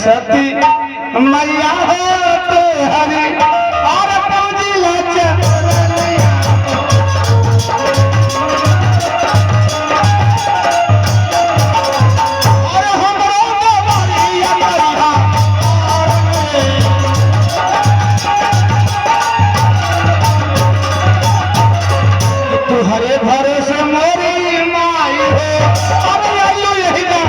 सरस्वती मैया हो तो हरी और पूजिला चरनिया और हमरो गवरिया मैया तू हरे भरोसे मोरी माई हो और आयु यही ना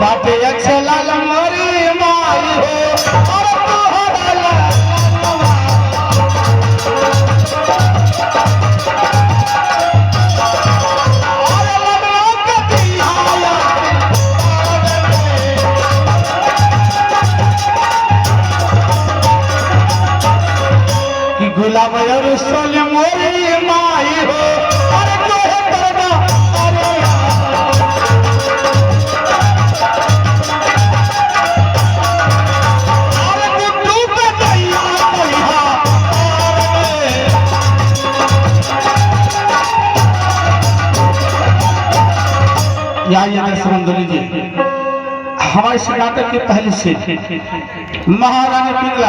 बाटे अक्षलाल मोरी माई हो और तोहरा गुलाब और सोल मोरी माई हो और तोहे करना जी हमारे सिद्धार्थ के पहले से महारानी पिंगला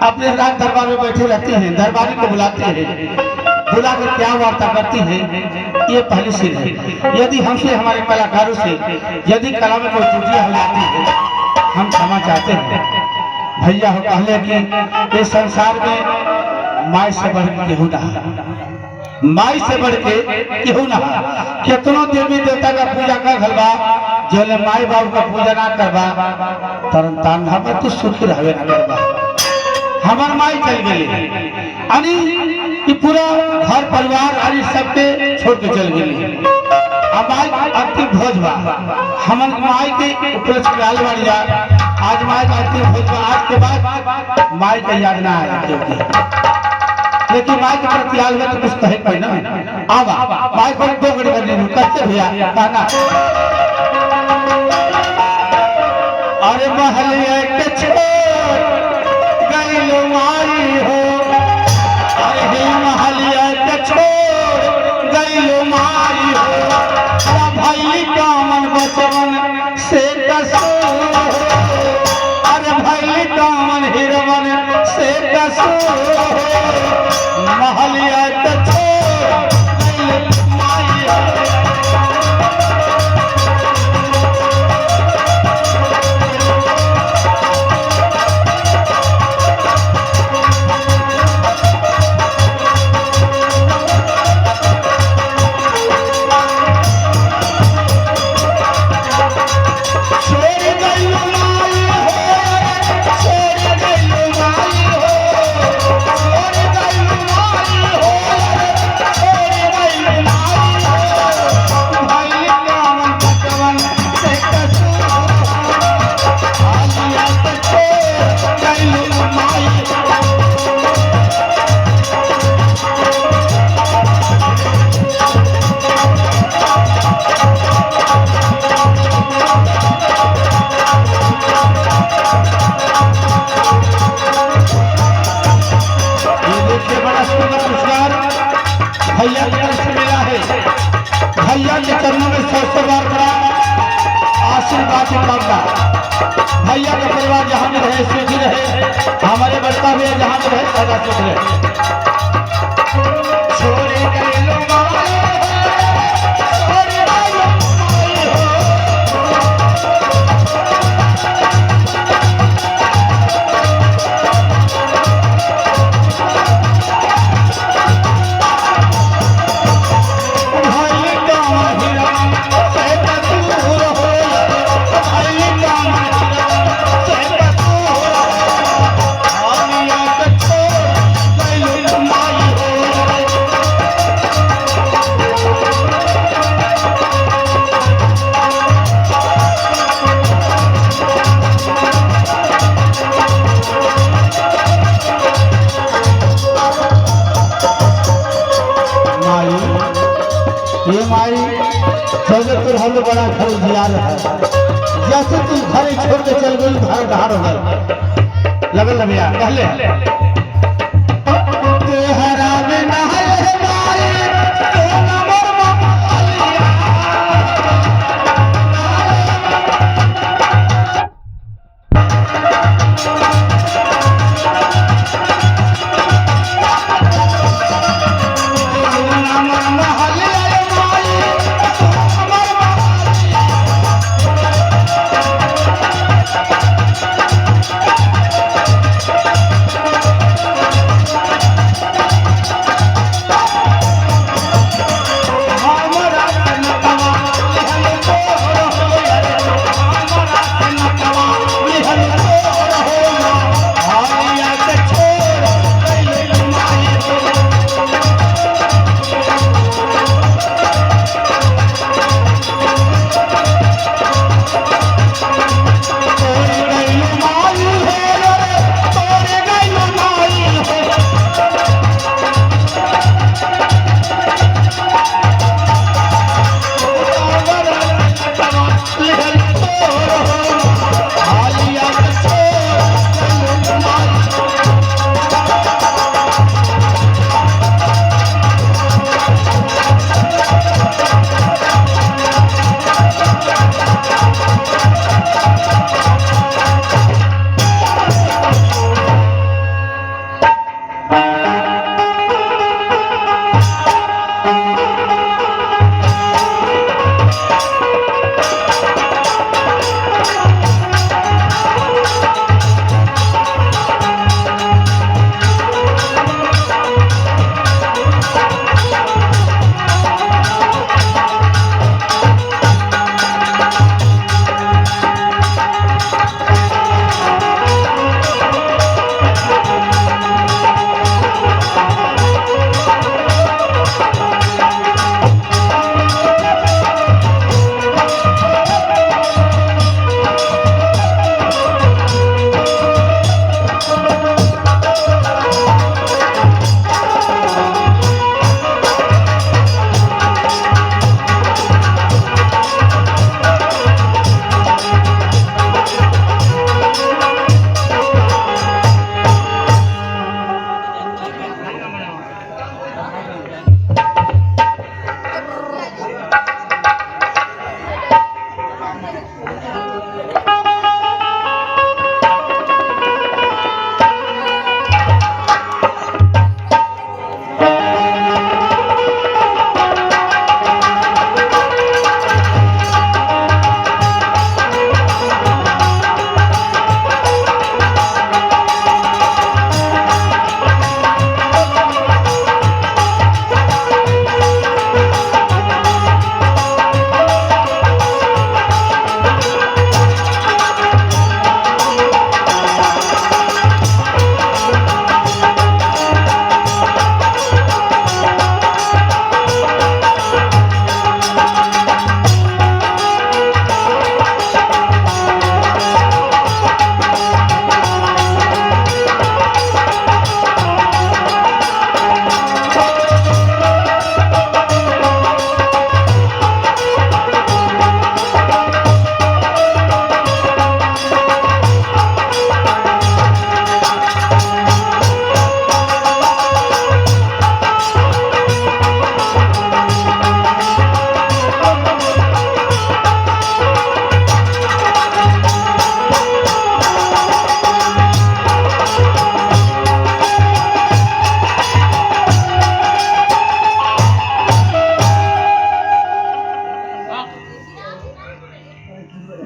अपने राज दरबार में बैठे रहती हैं, दरबारी को बुलाती है, बुलाकर क्या वार्ता करती है ये पहले से है। यदि हमसे हमारे कलाकारों से यदि कला में कोई त्रुटियां हो जाती है हम क्षमा चाहते हैं। भैया हो पहले कि इस संसार में माई से बढ़ के केहू ना, माई से बढ़ के केहू ना, कितनों देवी देवता का पूजा कर घलबा जो माई बाबू का पूजा ना करबा तरन तान हम तो सुखी रहबे ना करबा। हमार माई चल गेली अनि ई पूरा घर परिवार अनि सबके छोड़ के चल गेली। अब माई अंतिम भोज बा हमन माई के उपलक्ष्य लाल बाड़ी जा आज माई का अंतिम भोज बा। आज के बाद माई का याद ना आए क्योंकि लेकिन माई के प्रति आल में तो कुछ कहे कोई ना आवा माई को दो घड़ी करनी हूं कैसे भैया कहना अरे महलिया के छोड़ गई लो माई हो अरे हे महलिया के छोड़ गई लो माई हो भाई कामन बचवन से कसूर अरे भाई कामन हिरवन से कसूर महलिया के छोड़ गई माई हो भैया की तरफ से मिला है। भैया के चरणों में 100 बार बड़ा आशीर्वाद कामना। भैया का परिवार जहाँ में रहे सुखी रहे, हमारे बड़का भी जहाँ में रहे सदा सुख रहे। महल बड़ा घर जिया रहा है। जैसे तुम घर छोड़ के चल गई घर ढार हो गए लगल भैया पहले तेहरा में नहाए मारे तो नमर मालिया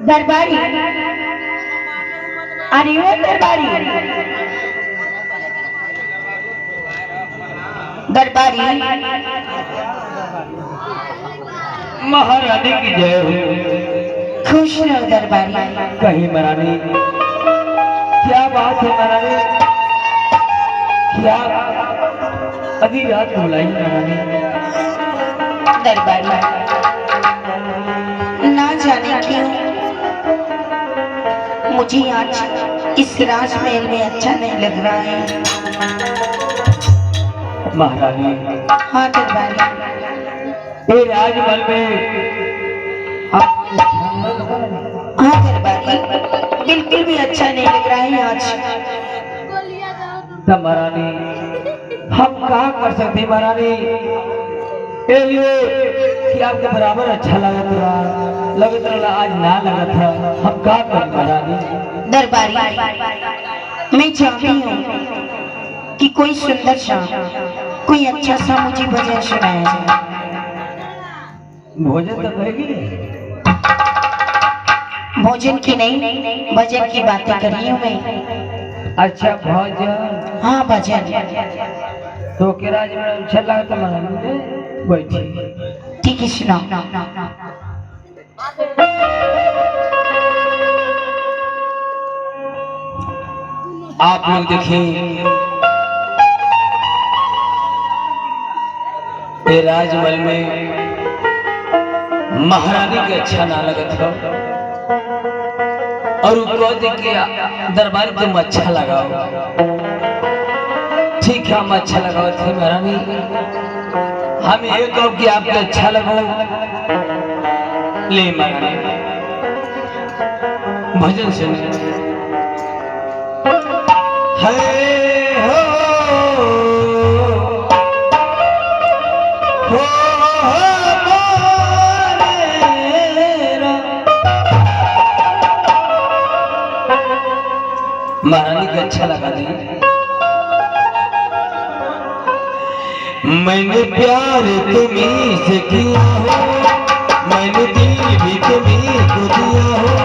दरबारी अरे ओ दरबारी दरबारी महारानी की जय हो। खुश रहो दरबारी। कहीं महारानी क्या बात है महारानी, क्या अभी रात बुलाई महारानी। दरबारी ना जाने क्यों मुझे आज इस राजमहल में अच्छा नहीं लग रहा है। महारानी हाँ दरबारी। ये राजमहल में हाँ दरबारी, बिल्कुल भी अच्छा नहीं लग रहा है आज। तब महारानी हम क्या कर सकते महारानी, ये लिए कि आपके बराबर अच्छा लगा था, आज ना लगा था, हम क्या करें महारानी। दरबारी, मैं चाहती हूँ कि कोई सुंदर सा, कोई अच्छा सा मुझे भजन सुनाया जाए। भोजन तो करेगी, भोजन की नहीं, भजन की बातें कर रही हूँ मैं। अच्छा भोजन, हाँ भजन। तो के राज में अच्छा लगा तो महारानी बैठी। ठीक है सुनाओ। आप लोग देखिए, ये राजमहल में महारानी के अच्छा ना लगत हो, और उसको देखिए दरबार तुम अच्छा लगाओ। ठीक है, हम अच्छा लगाओ थे महारानी, हम ये कहो कि आपको अच्छा लगो। ले महारानी भजन सुने। हे हो महारानी को अच्छा लगा दी। मैंने प्यार तुम्हीं से किया हो, मैंने दिल भी तुम्हीं को दिया हो।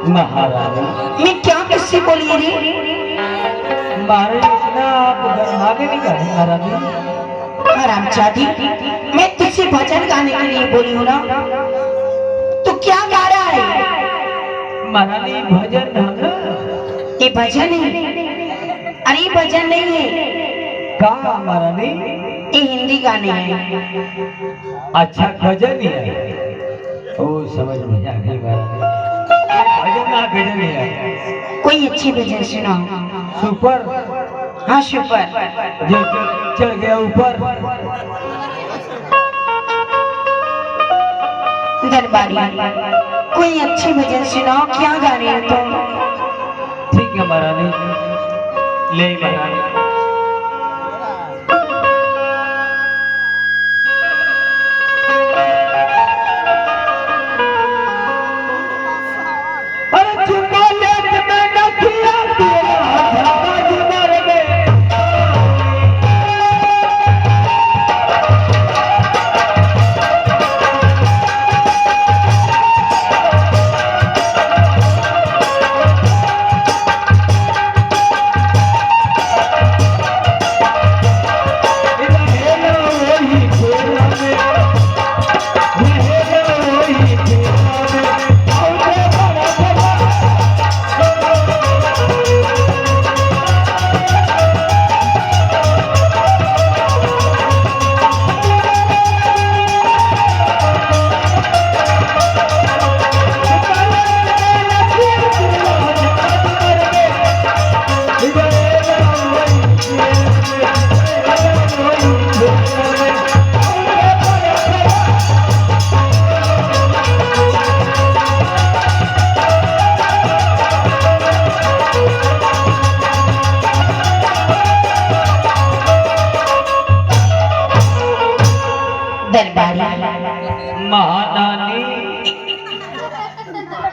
महारानी मैं क्या किससे बोली रे? मारे इतना आप आगे नहीं करें महारानी। हरामजादी, मैं तुझसे भजन गाने के लिए बोली हूँ ना, तो क्या गा रहा है? महारानी भजन हम ना, ये भजन है? अरे भजन नहीं है, का महारानी ये हिंदी गाने हैं। अच्छा गजन ही है, ओ समझ में आ गई महारानी, भजन ना गजन ही है। कोई अच्छी भजन सुनाओ। सुपर, हाँ सुपर। जो चढ़ गया ऊपर। दरबारी, कोई अच्छी भजन सुनाओ, क्या गा रही हो तुम? ठीक है महारानी, ले महारानी।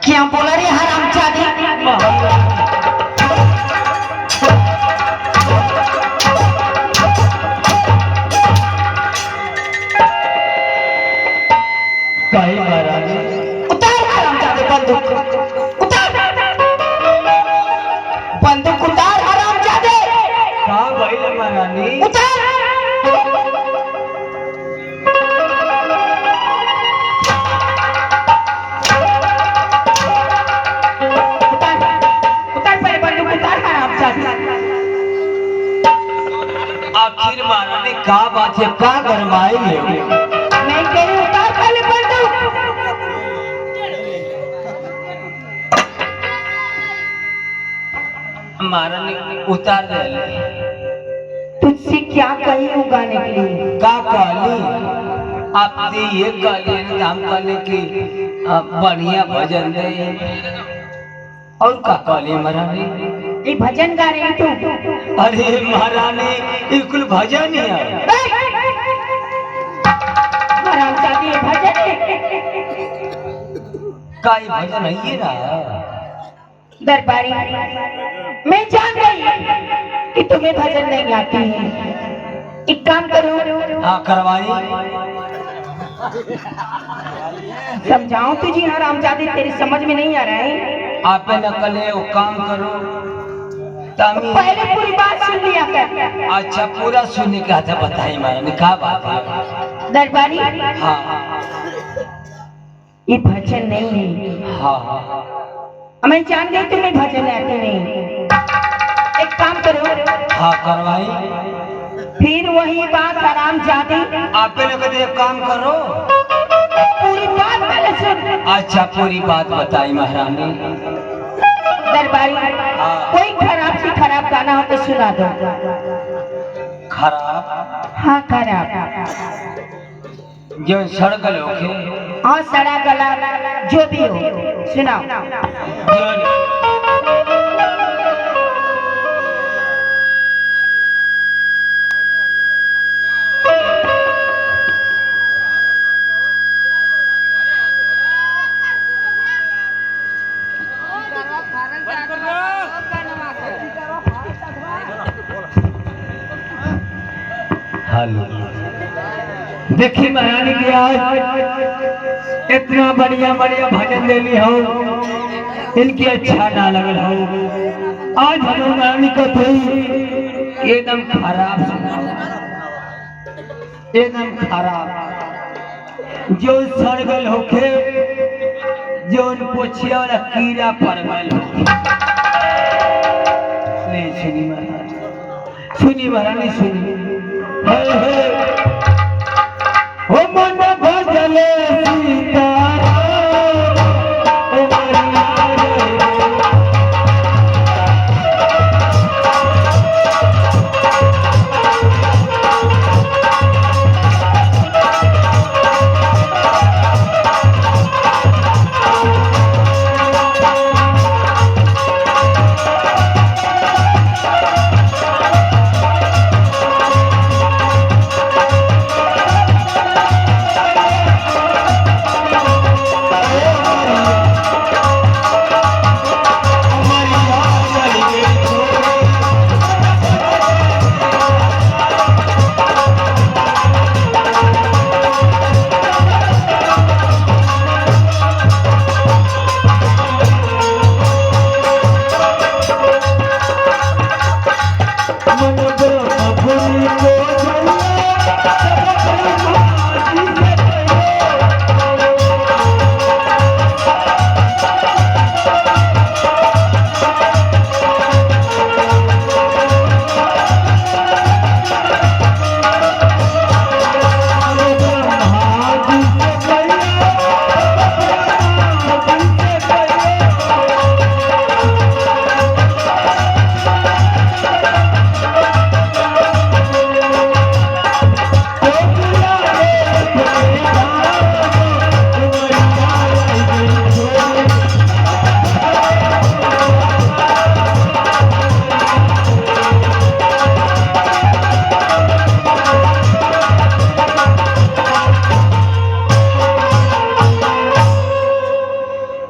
क्या बोला रे हरामजादी? कहीं महारानी उतार हरामजादे बंदूक, उतार बंदूक, उतार हरामजादे, कहाँ गई महारानी? उतार। उतार पहले बंदूक, उतार हरामजादे। आखिर महारानी का बात है, का गरमाई है? मैं कह रही हूं, उतार पहले बंदूक। महारानी उतार दे। तुझसे क्या कही हूँ गाने के लिए? का कहली? आप ये कहली हम कहले कि बढ़िया भजन दे, और का कहली महारानी? ये भजन गा रही तू? अरे महारानी ये कुल भजन ही है। हरामजादी, ये भजन है? का ये भजन है ये ना? दरबारी, मैं जान गई कि तुम्हें भजन नहीं आती है। एक काम करो, हाँ करवाई। समझाऊं तुझे हरामजादी, तेरी समझ में नहीं आ रहा है। आप न कले वो काम करो तामी। पहले पूरी बात सुन लिया कर। अच्छा पूरा सुनने का था, बताइए महारानी क्या बात है? दरबारी, हाँ ये भजन नहीं है। हाँ हाँ मैं जान गई तुम्हें भजन आते नहीं। एक काम करो, हाँ करवाई। फिर वही बात हरामजादी, आप न कले एक काम करो। पूरी बात पहले सुन। अच्छा पूरी बात बताई महारानी। दरबारी, कोई खराब से खराब गाना हो तो सुना दो। खराब? हाँ खराब, जो सड़गल होके, हाँ सड़ा गला, जो भी हो सुनाओ। हेलो देखी महारानी की आज इतना बढ़िया बढ़िया भजन देली हो, इनकी अच्छा ना लगल हो। आज हमारी महारानी को थी एकदम खराब सुना, एकदम खराब। जो सड़गल होके, जो पोछिया वाला कीड़ा पड़गल होके। नहीं सुनी महारानी, सुनी महारानी सुनी। हे हे ओ मन भजले सीताराम, ओ मैया रे।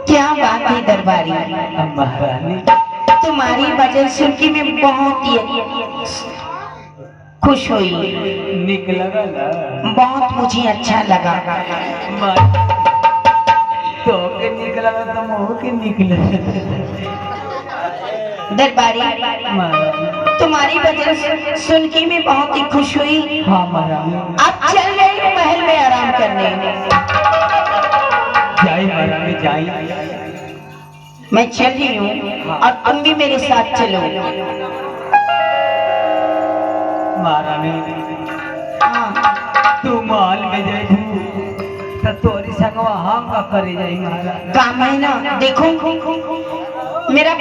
क्या बात है दरबारी, महारानी तुम्हारी वजह सुन के मैं बहुत ही खुश हुई, निक लगा ना? बहुत मुझे अच्छा लगा। तो के निक लगा तो मोह के निकले। दरबारी महारानी तुम्हारी वजह सुन के मैं बहुत ही खुश हुई। हाँ महारानी अब चल रही हूँ महल में आराम करने। जाई महारानी जाई। मैं चल रही हूँ और तुम भी मेरे साथ चलो। महारानी हाँ, तू महल में जाई तो तोरी संगवा हम का करे जाई महारानी। काम है ना, देखो मेरा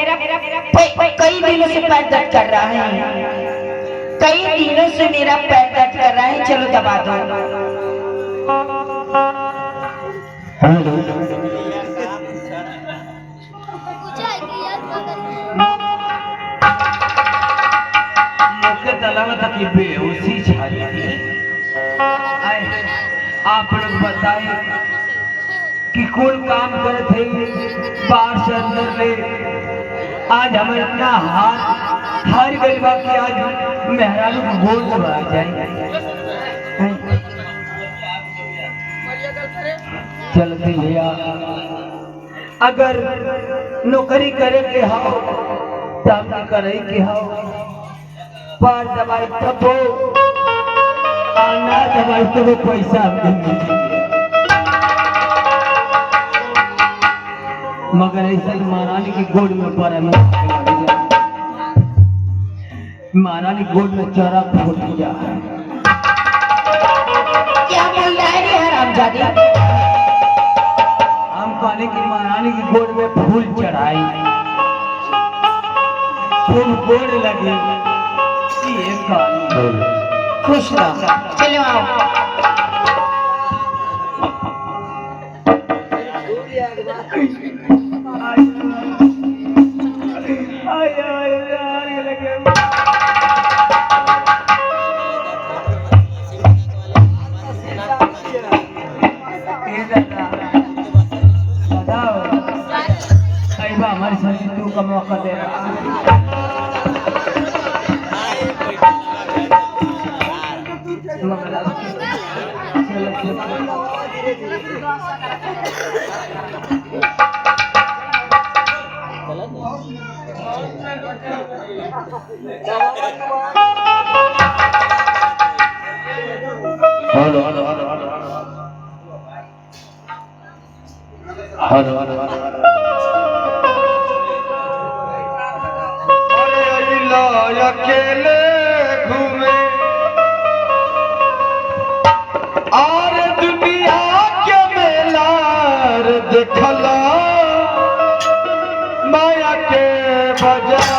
कई दिनों से पैर दर्द कर रहा है, कई दिनों से मेरा पैर दर्द कर रहा है, चलो दबा दो। हेलो मुझे तो लगा था कि बेहोशी छा रही है। आप लोग बताए कि कौन काम करे थे बाहर से अंदर ले। आज हमें इतना हार गई बा कि आज मेहरारू को गोल दबा जाए। चलते भैया अगर नौकरी करे के हो तब करे के हो, पर दवाई तब आना दवाई तो वो पैसा मगर ऐसा महारानी की गोद में पड़ा में महारानी गोद में चौरा फूट गया। क्या बोल रहा है रे हरामजादी? हम कहने की महारानी की गोद में फूल चढ़ाई, खूब गोड़ लगी। ये कहानी खुश रहो, चलो आओ। हमारे साथ तू का मौका दे रहा हेलो हेलो हेलो हेलो अकेले घूमे और दुनिया के मेला देखला माया के बाजार।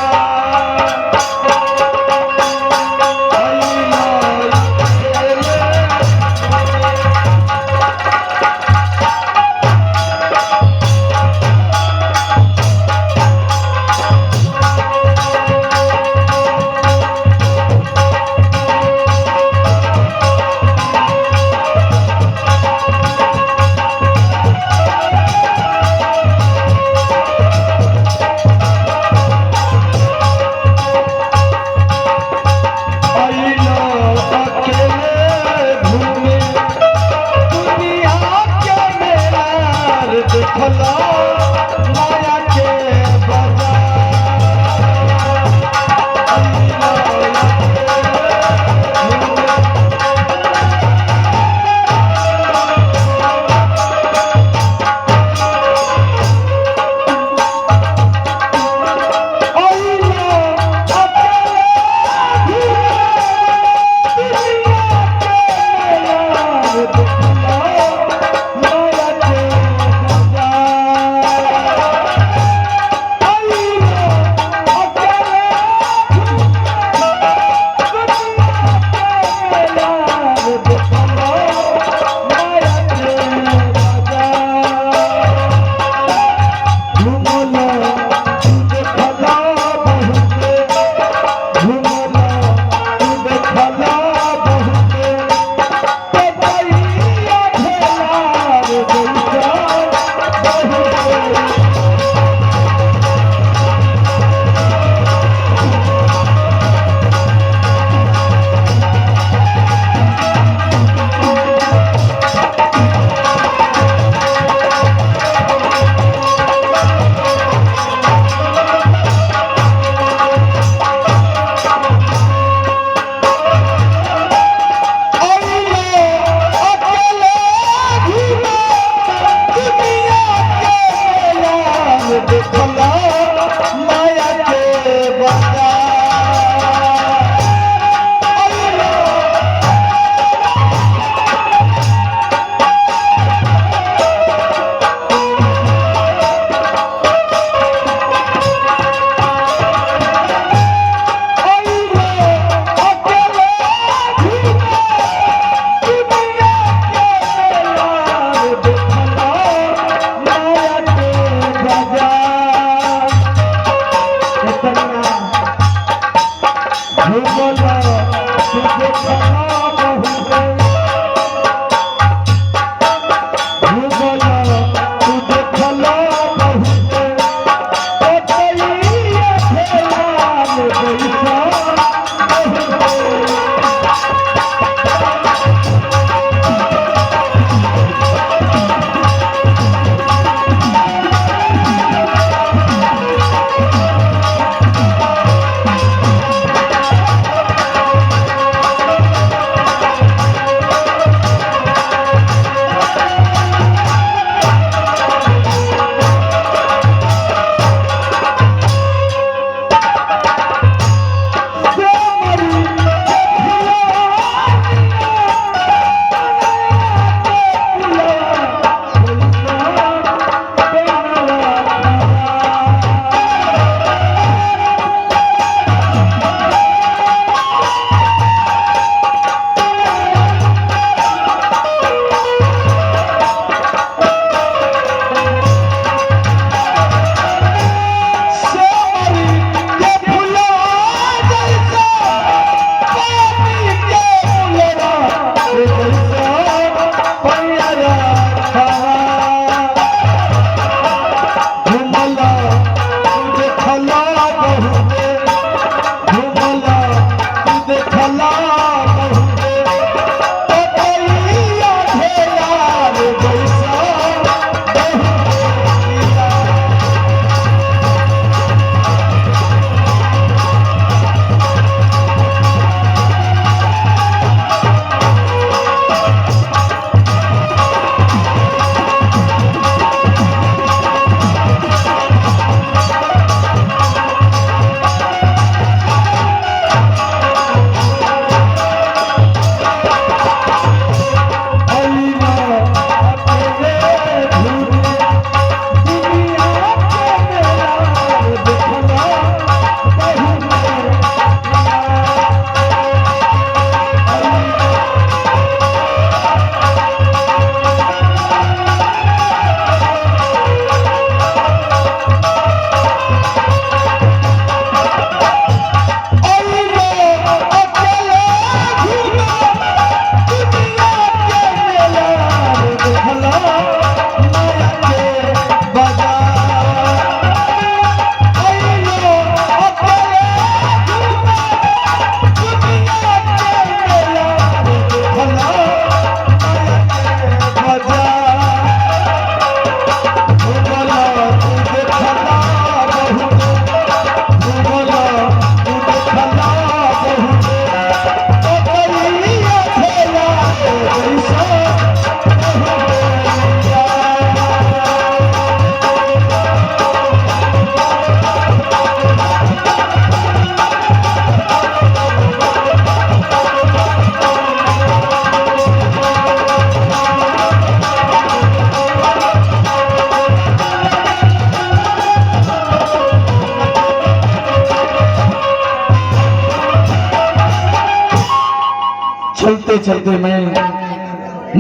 चलते मैं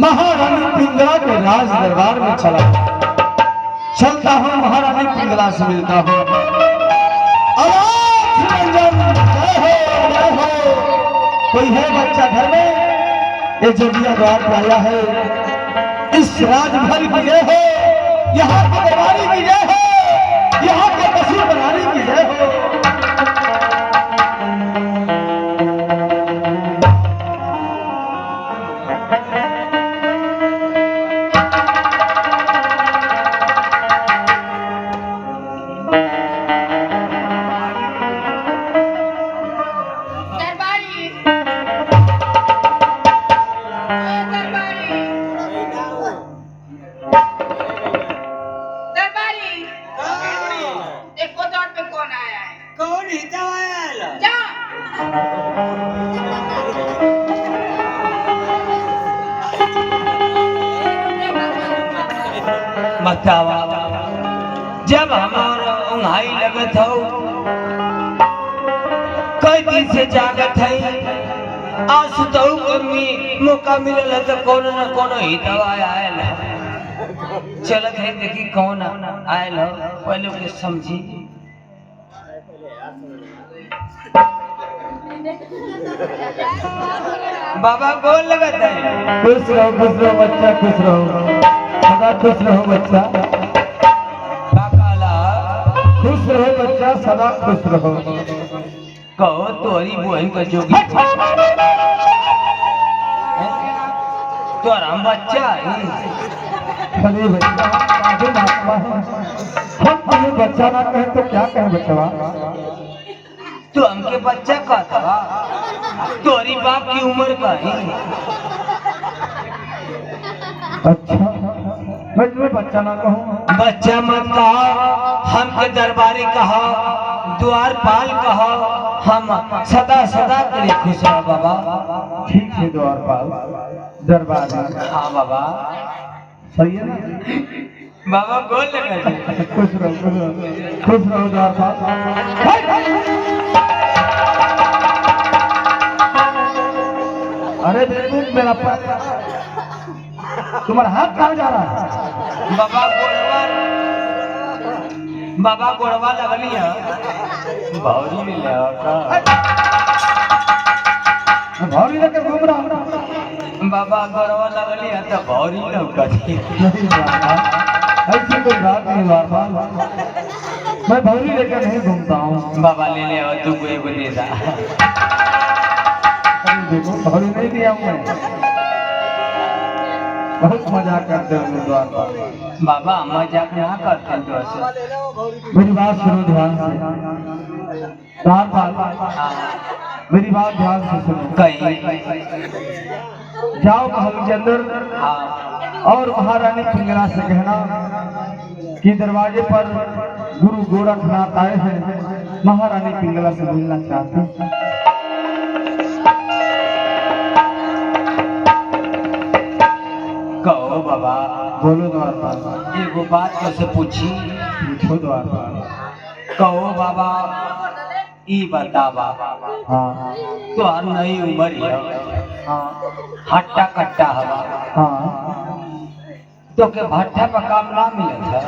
महारानी पिंगला के राज दरबार में चलता हूँ, महारानी पिंगला से मिलता हूँ। अलाप निरंजन, जय हो जय हो। कोई है बच्चा घर में? ये जोगिया द्वार पर आया है। इस राजभर की जय हो, यहाँ के दरबारी की जय हो, यहाँ के बसी बनारी की जय हो। बतावा जब हमारा उंघाई लगत हो, कई दिन से जागत है, आज सुतहु में मौका मिलल तो कोनो न कोनो ही दवाई आयल है। चलत है देखी कौन आयल हो, पहले के समझी। बाबा गोल लगत है। खुश रहो बच्चा, खुश रहो, सदा खुश रहो बच्चा। काला खुश रहो बच्चा, सदा खुश रहो। कहो तोरी बहन का जोगी तो आराम बच्चा है। अरे बच्चा काहे महात्मा है, हम तुम्हें बच्चा ना कहे तो क्या कहे बच्चा? तो हमके बच्चा का था, तोरी बाप की उम्र का है। अच्छा मैं तुम्हें बच्चा ना कहूँ? बच्चा मत कहो, हमके दरबारी कहो, द्वारपाल कहो, हम सदा सदा के लिए खुश रहो बाबा। ठीक है द्वारपाल, दरबार। हाँ बाबा सही है ना? बाबा गोल लगा जी। खुश रहो द्वारपाल। अरे बिल्कुल मेरा तुम्हारा हाथ कहाँ जा रहा है? बाबा गोड़वा लगली है, भौरी में ले भौरी लेकर घूम रहा हूँ। बाबा गोड़वा लगली है तो भौरी लौकती। ऐसी कोई बात नहीं द्वारपाल, मैं भौरी लेकर नहीं घूमता हूँ। बाबा ले ले और तू को एगो दे दा। देखो भौरी नहीं दिया हूँ मैं, बहुत मजाक करते हो द्वारपाल। बाबा मजाक ना करते तो ऐसे। मेरी बात सुनो ध्यान से द्वारपाल, मेरी बात ध्यान से सुनो। कहीं जाओ महल के अंदर और महारानी पिंगला से कहना कि दरवाजे पर गुरु गोरखनाथ आए हैं, महारानी पिंगला से मिलना चाहते हैं। कहो बाबा। बोलो द्वारपाल। एगो बात कैसे पूछी? पूछो द्वारपाल। कहो बाबा, ई बता बाबा, हाँ तो हर नई उम्र है, हाँ हट्टा कट्टा हवा, हाँ तो के भट्ठा पर काम ना मिले था।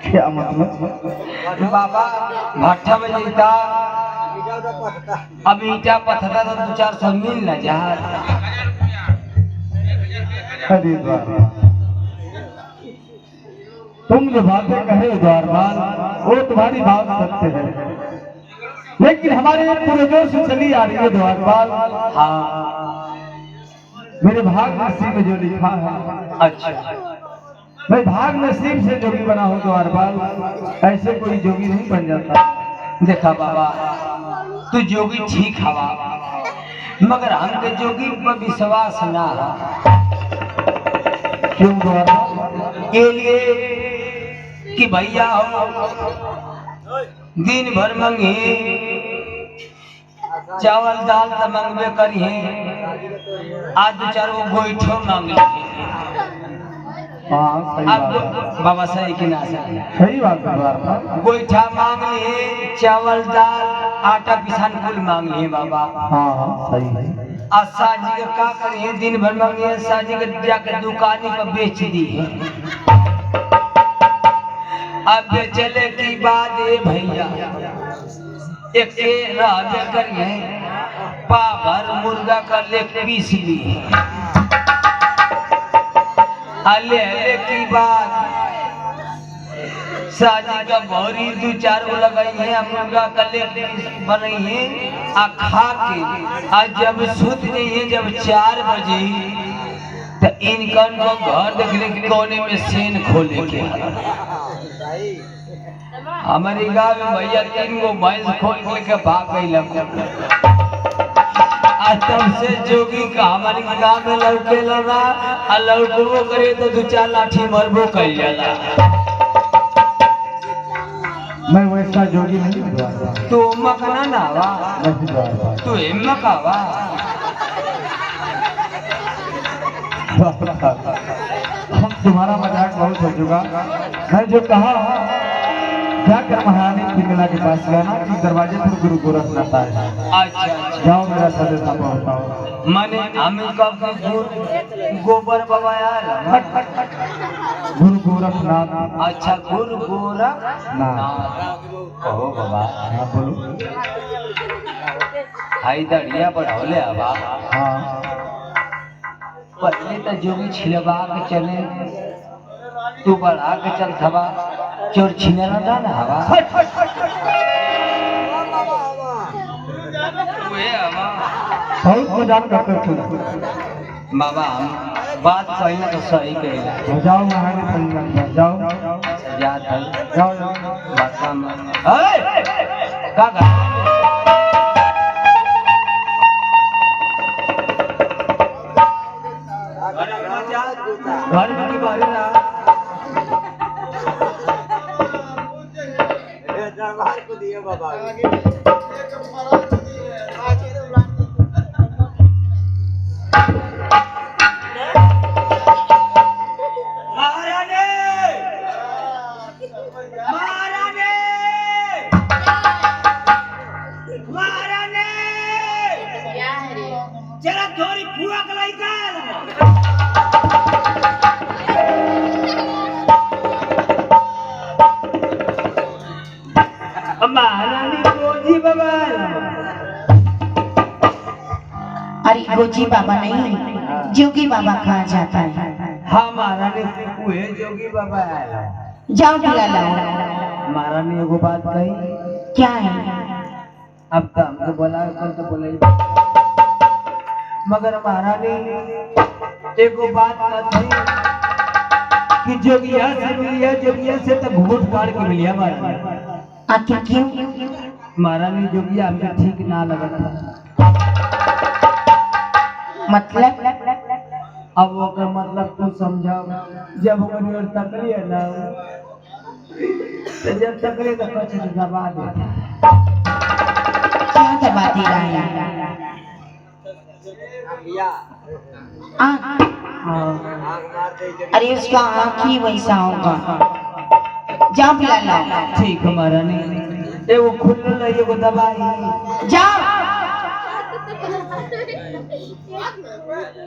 क्या मतलब? बाबा भट्ठा में जीता, अब ईटा पथता तो 2-400 मिल न जा। अरे द्वारपाल, तुम जो बातें कहे द्वारपाल वो तुम्हारी बात सत्य है, लेकिन हमारे पूर्वजों से चली आ रही है द्वारपाल। हाँ मेरे भाग नसीब में जो लिखा है, अच्छा, मैं भाग नसीब से जोगी बना हूँ द्वारपाल, ऐसे कोई जोगी नहीं बन जाता। देखा बाबा, तू जोगी ठीक हवा, मगर हमके जोगी पर विश्वास ना है। क्यों द्वारपाल? के लिए कि भैया हो दिन भर मंगे चावल दाल तो मंगबे करिए, आज 2-4 गोईठो मांग लिए। हाँ सही अब बात है, बाबा सही कि ना सही? सही बात है द्वारपाल। गोईठा मांग लिए, चावल दाल आटा पिसान कुल मांग लिए बाबा। हाँ सही है। आज साजी का का करिए दिन भर मांगिए साजी के जाके दुकानी पर बेच दी है। अब बेचले की बात है भैया एक के राजा करिए पावर मुर्गा का लेग पीस ली अले की बात साजी का भौरी 2-4 गो लगाई है मुर्गा का लेग पीस बनाई है आ खा के आज जब सुत गई है जब 4 बजे तो इनकन को घर देखने के कोने में सेन खोले के हमारी गाँव में भैया 3 गो भैंस खोल के भाग गई। आज तब से जोगी का हमारी गाँव में लड़के लड़ा और लड़को करे तो 2-4 लाठी मरबो कर जाला। मैं वैसा जोगी नहीं हुआ। तू मकना ना वा नहीं हुआ। तू हिम्मत आवा हम तुम्हारा मजाक बहुत हो चुका। मैं जो कहा जाकर महारानी पिंगला के पास गया ना कि दरवाजे पर गुरु गोरखनाथ है। अच्छा जाओ मेरा संदेशा पहुंचाओ। मने हमें कब गोबर बवाया गुरु गोरखनाथ। अच्छा गुरु गोरख ना कहो बाबा। हाँ बोलो। हाई दड़िया बढ़ौले हवा। हाँ पहले तो जोगी छिलवा के चले तू बढ़ा के चल थवा चोर छीने ना ना हवा वे हवा बहुत मजाक करते थे। बाबा हम बात कही ना तो सही कहेगा। जाओ महारानी पिंगला जाओ जा था जाओ। बात में का घर की बारी ना दरबार को दिए बाबा। जरा थोड़ी फुआ कलाई का महारानी गोजी बाबा। अरे गोजी बाबा नहीं जोगी बाबा कहा जाता है। हाँ महारानी वे जोगी बाबा आया। जाओ बुला लाओ। महारानी एगो बात कही क्या है? अब तो हमको बोला कल तो बोले मगर महारानी एगो बात कहती कि जोगिया से तो घूट काट के मिलिया महारानी। आखिर क्यों? महारानी जोगिया हमको ठीक ना लगा था। मतलब अब वो का मतलब तू समझाओ। जब हमारी ओर तकली है ना तो जब तकली तो कुछ दबा दे। क्या दबा दे रहा है? अरे उसका आँख ही वैसा होगा। जाओ बुला लाओ। ठीक है महारानी एगो खुल्ल एगो दवाई जाओ।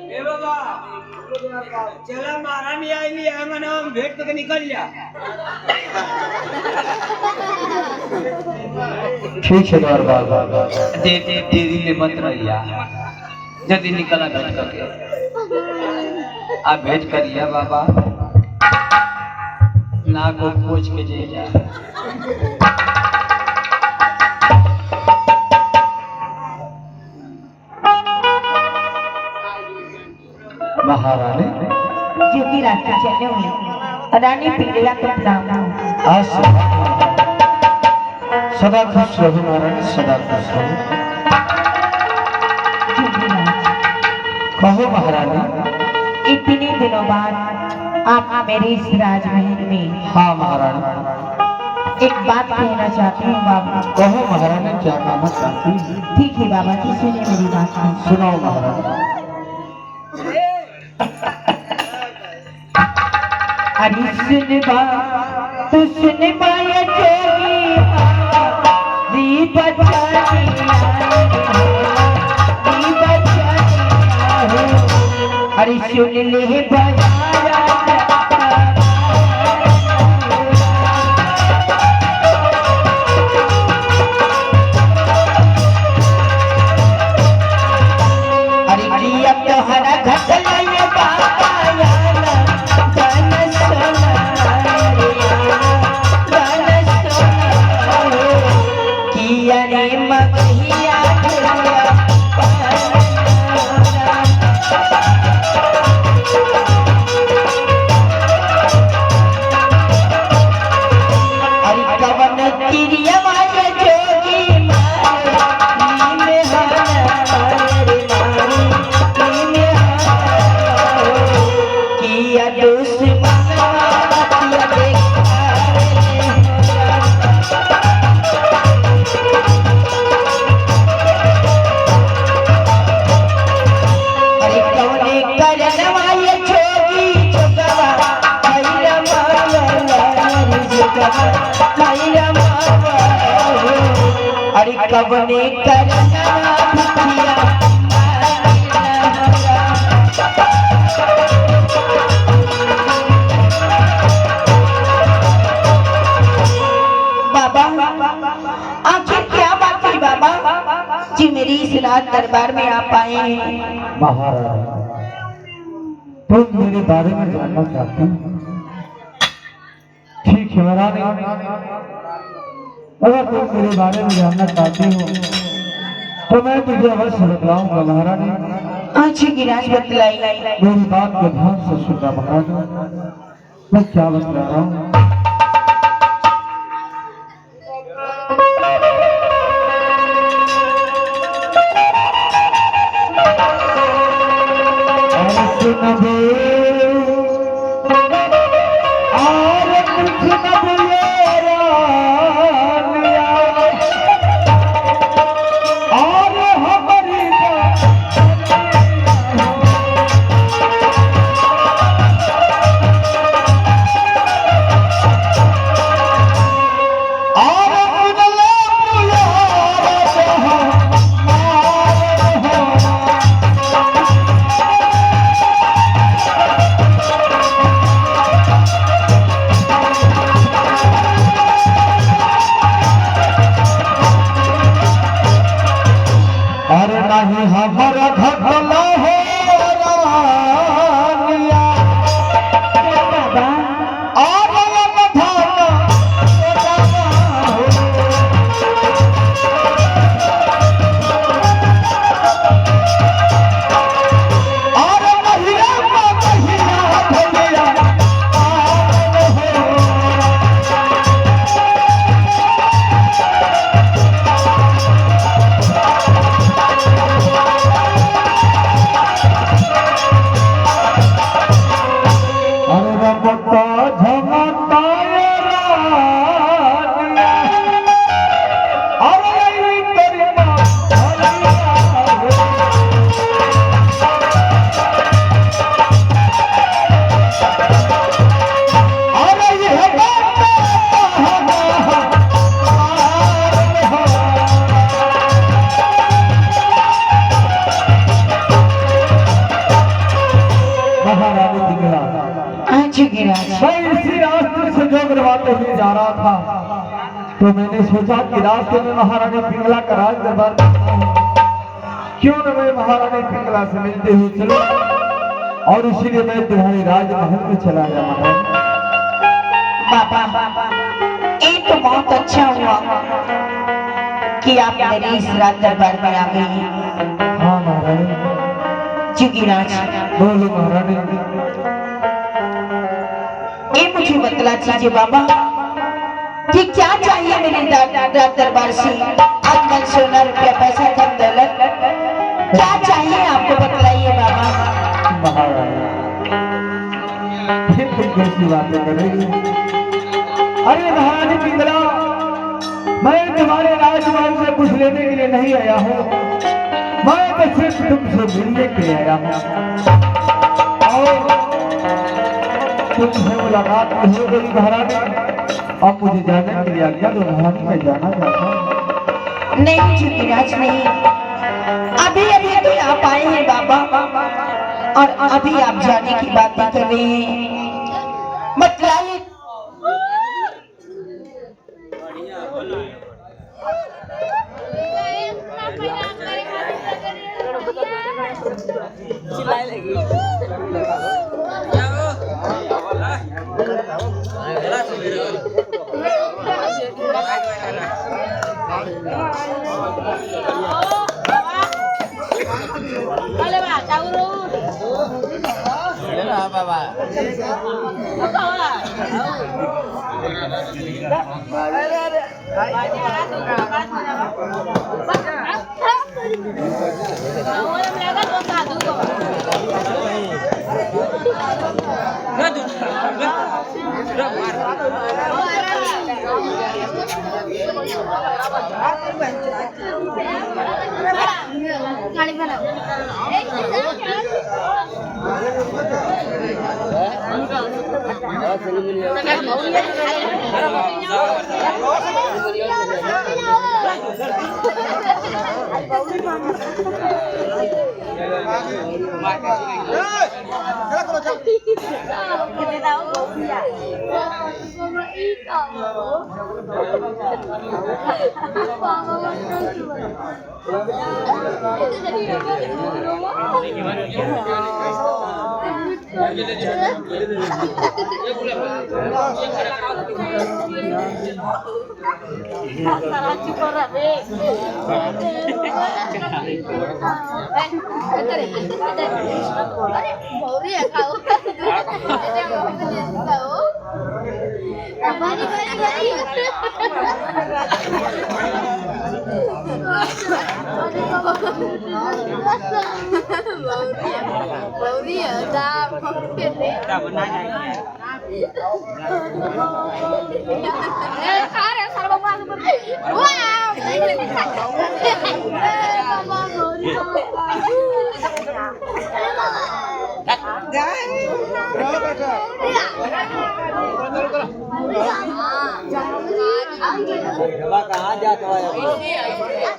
ए बाबा चला महारानी आईली आंगन हम भेंट करके निकल जा। ठीक है दरबार। देरी ले मत रहिया जल्दी निकला भेंट करके आ भेंट करिया बाबा ना को पूछ के जे जा। महारानी जोगी रास्ते चले हुए रानी पिंगला को प्रणाम। आज सदा खुश रहो महारानी सदा खुश रहो। जोगी राज कहो महारानी। इतने दिनों बाद आप मेरे इस राजमहल में हाँ महारानी। एक बात कहना चाहती हूँ बाबा। कहो महारानी क्या कहना चाहती है? ठीक है बाबा जी सुनिए मेरी बात। सुनाओ महारानी। अरे सुन बा तू सुन पाया जोगी दीप अरे सुन ले बजारा अरे किया तोहरा घटना ये बाबा याना गान सुना रे याना गान सुना किया रे मगहिया अरे कबने करना भिखिया बाबा आखिर क्या बात है बाबा जी मेरी इस रात दरबार में आप आए हैं। महाराज तुम मेरे बारे में जानना चाहते हो? ठीक है महारानी, अगर तुम मेरे बारे में जानना चाहती हो तो मैं तुझे अवश्य बतलाऊंगा महारानी। अच्छा गिराज बतलाई। मेरी बात को ध्यान से सुनना महारानी, मैं क्या बतला रहा हूँ। हमारा घटना हो रानिया मैं इसी रास्ते से जो करवाते हुए जा रहा था तो मैंने सोचा कि रास्ते में महारानी पिंगला का राज दरबार क्यों न मैं महारानी पिंगला से मिलते हुए चलूं, और इसीलिए मैं तुम्हारे राजमहल में चला गया महाराज। बाबा ये तो बहुत अच्छा हुआ कि आप मेरे इस राज दरबार में आ गए। हाँ महारानी। जुगिराज बोलो महारानी। ये मुझे बतला दीजिए बाबा कि क्या चाहिए मेरे राज दरबार से? आजकल सोना रुपया पैसा धन दौलत क्या चाहिए आपको बतलाइए बाबा। महारानी फिर तुम कैसी बातें कर रही हो? अरे महारानी पिंगला, मैं तुम्हारे राजमहल से कुछ लेने के लिए नहीं आया हूँ, मैं तो सिर्फ तुमसे मिलने के लिए आया हूँ। और तुमसे मुलाकात हो गई महारानी, अब मुझे जाने के लिए आज्ञा दो महारानी, मैं जाना चाहता हूँ। नहीं जुगिराज नहीं, अभी अभी तो आप आए हैं बाबा और अभी आप जाने की बातें कर रहे हैं। मतलब कहाँ जाता है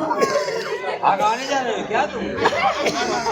आगाने जा रहे हो क्या तुम?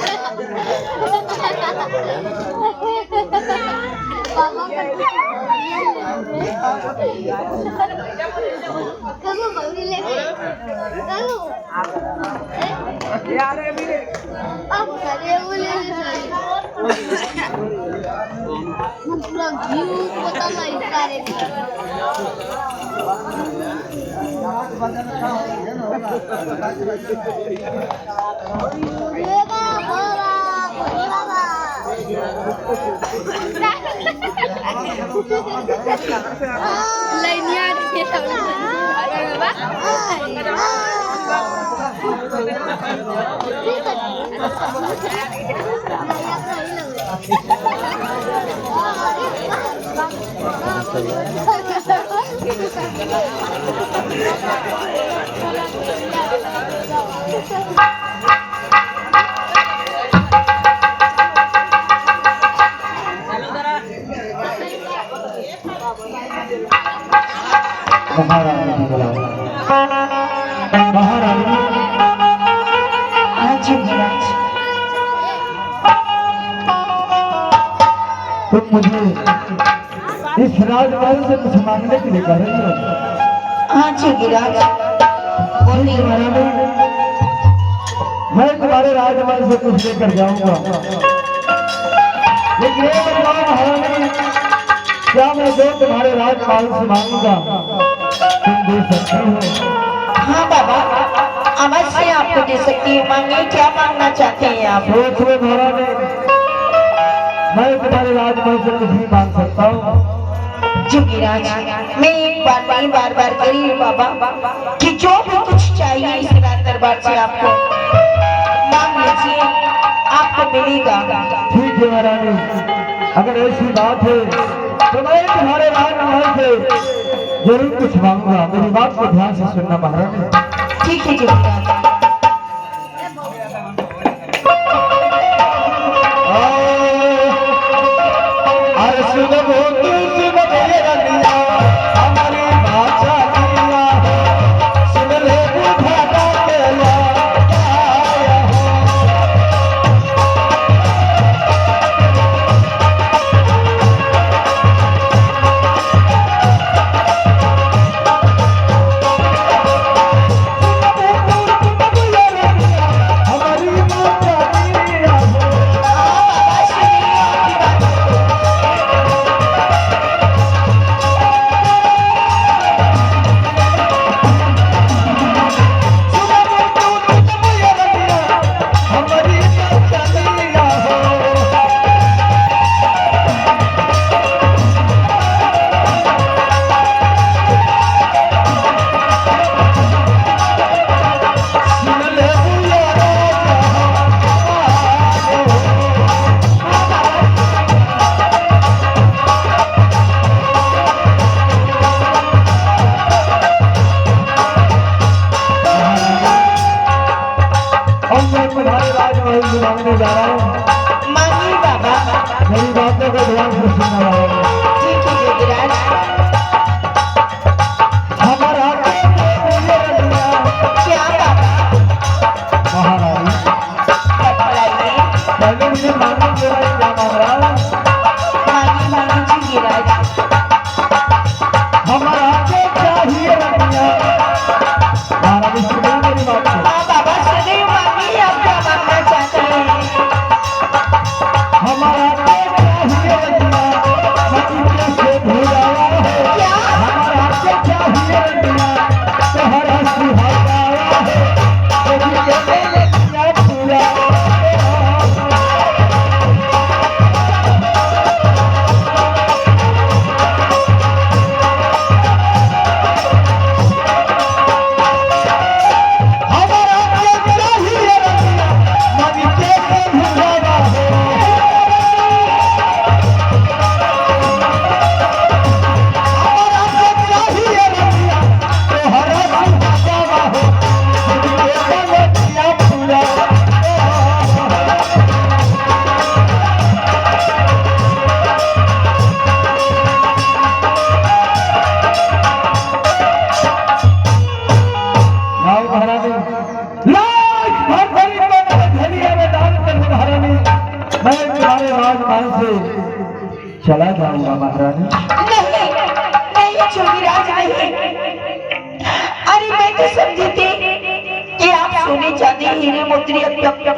तुम मुझे इस राजमहल से कुछ मांगने के लिए कह रही हो? हाँ जी गिराज बोलिए। मैं तुम्हारे राजमहल से कुछ लेकर जाऊंगा, लेकिन ये बताओ महारानी, क्या मैं जो तुम्हारे राजमहल से मांगूंगा तुम दे सकती हो? हाँ बाबा, अवश्य आपको दे सकती हूँ। मांगिए, क्या मांगना चाहते हैं आप? सोच में महारानी, मैं तुम्हारे राजमहल से कुछ भी मांग सकता हूँ। जोगीराज, मैं एक बार नहीं बार बार कह रही हूँ बाबा कि जो भी कुछ चाहिए इस राज दरबार से आपको मांग लीजिए, आपको मिलेगा। ठीक है महारानी, अगर ऐसी बात है तो मैं तुम्हारे राजमहल से जरूर कुछ मांगूंगा। मेरी बात को ध्यान से सुनना महारानी। ठीक है जोगीराज। अरे सुनो तू सुन मेरा दिया हमारी भाषा दिया सुन ले बुझाता केला आया हो हमारी भाषा दिया हमारी भाषा दिया हो सुन ले बुलारा अब मैं तुम्हारे राजमहल से मांगने जा रहा हूँ। मांगिए बाबा। मेरी बातों को ध्यान से सुनना रहेगा। ठीक है जोगीराज। हमारा क्या बाबा? महारानी, बतलाइए। पहले मुझे मांगने के लिए क्या मांग रहा है? मांगिए मांगिए जोगीराज। हमारा के चाहिए रनिया। महारानी सुनिए मेरी बात को। हाँ बाबा, सुनिए, मांगिए, आप क्या मांगना चाहते हैं? हमारा के चाहिए रनिया, मती कैसे भुलाया है। क्या? हमारा के चाहिए रनिया, तुम्हारा सुहागा है। कभी कहते हैं क्या पूरा हमारा के चाहिए रनिया मनी कैसे भुलावा हो हमारा के चाहिए रनिया तोहरा सुहावा हो ये बलतिया पूरा लाओ महारानी, लाख भरभरी में धनिया में दान कर महारानी, मैं तुम्हारे राजमहल से चला जाऊंगा महारानी। नहीं नहीं जोगीराज, नहीं। अरे मैं तो समझी थी कि आप सोने चांदी हीरे मोती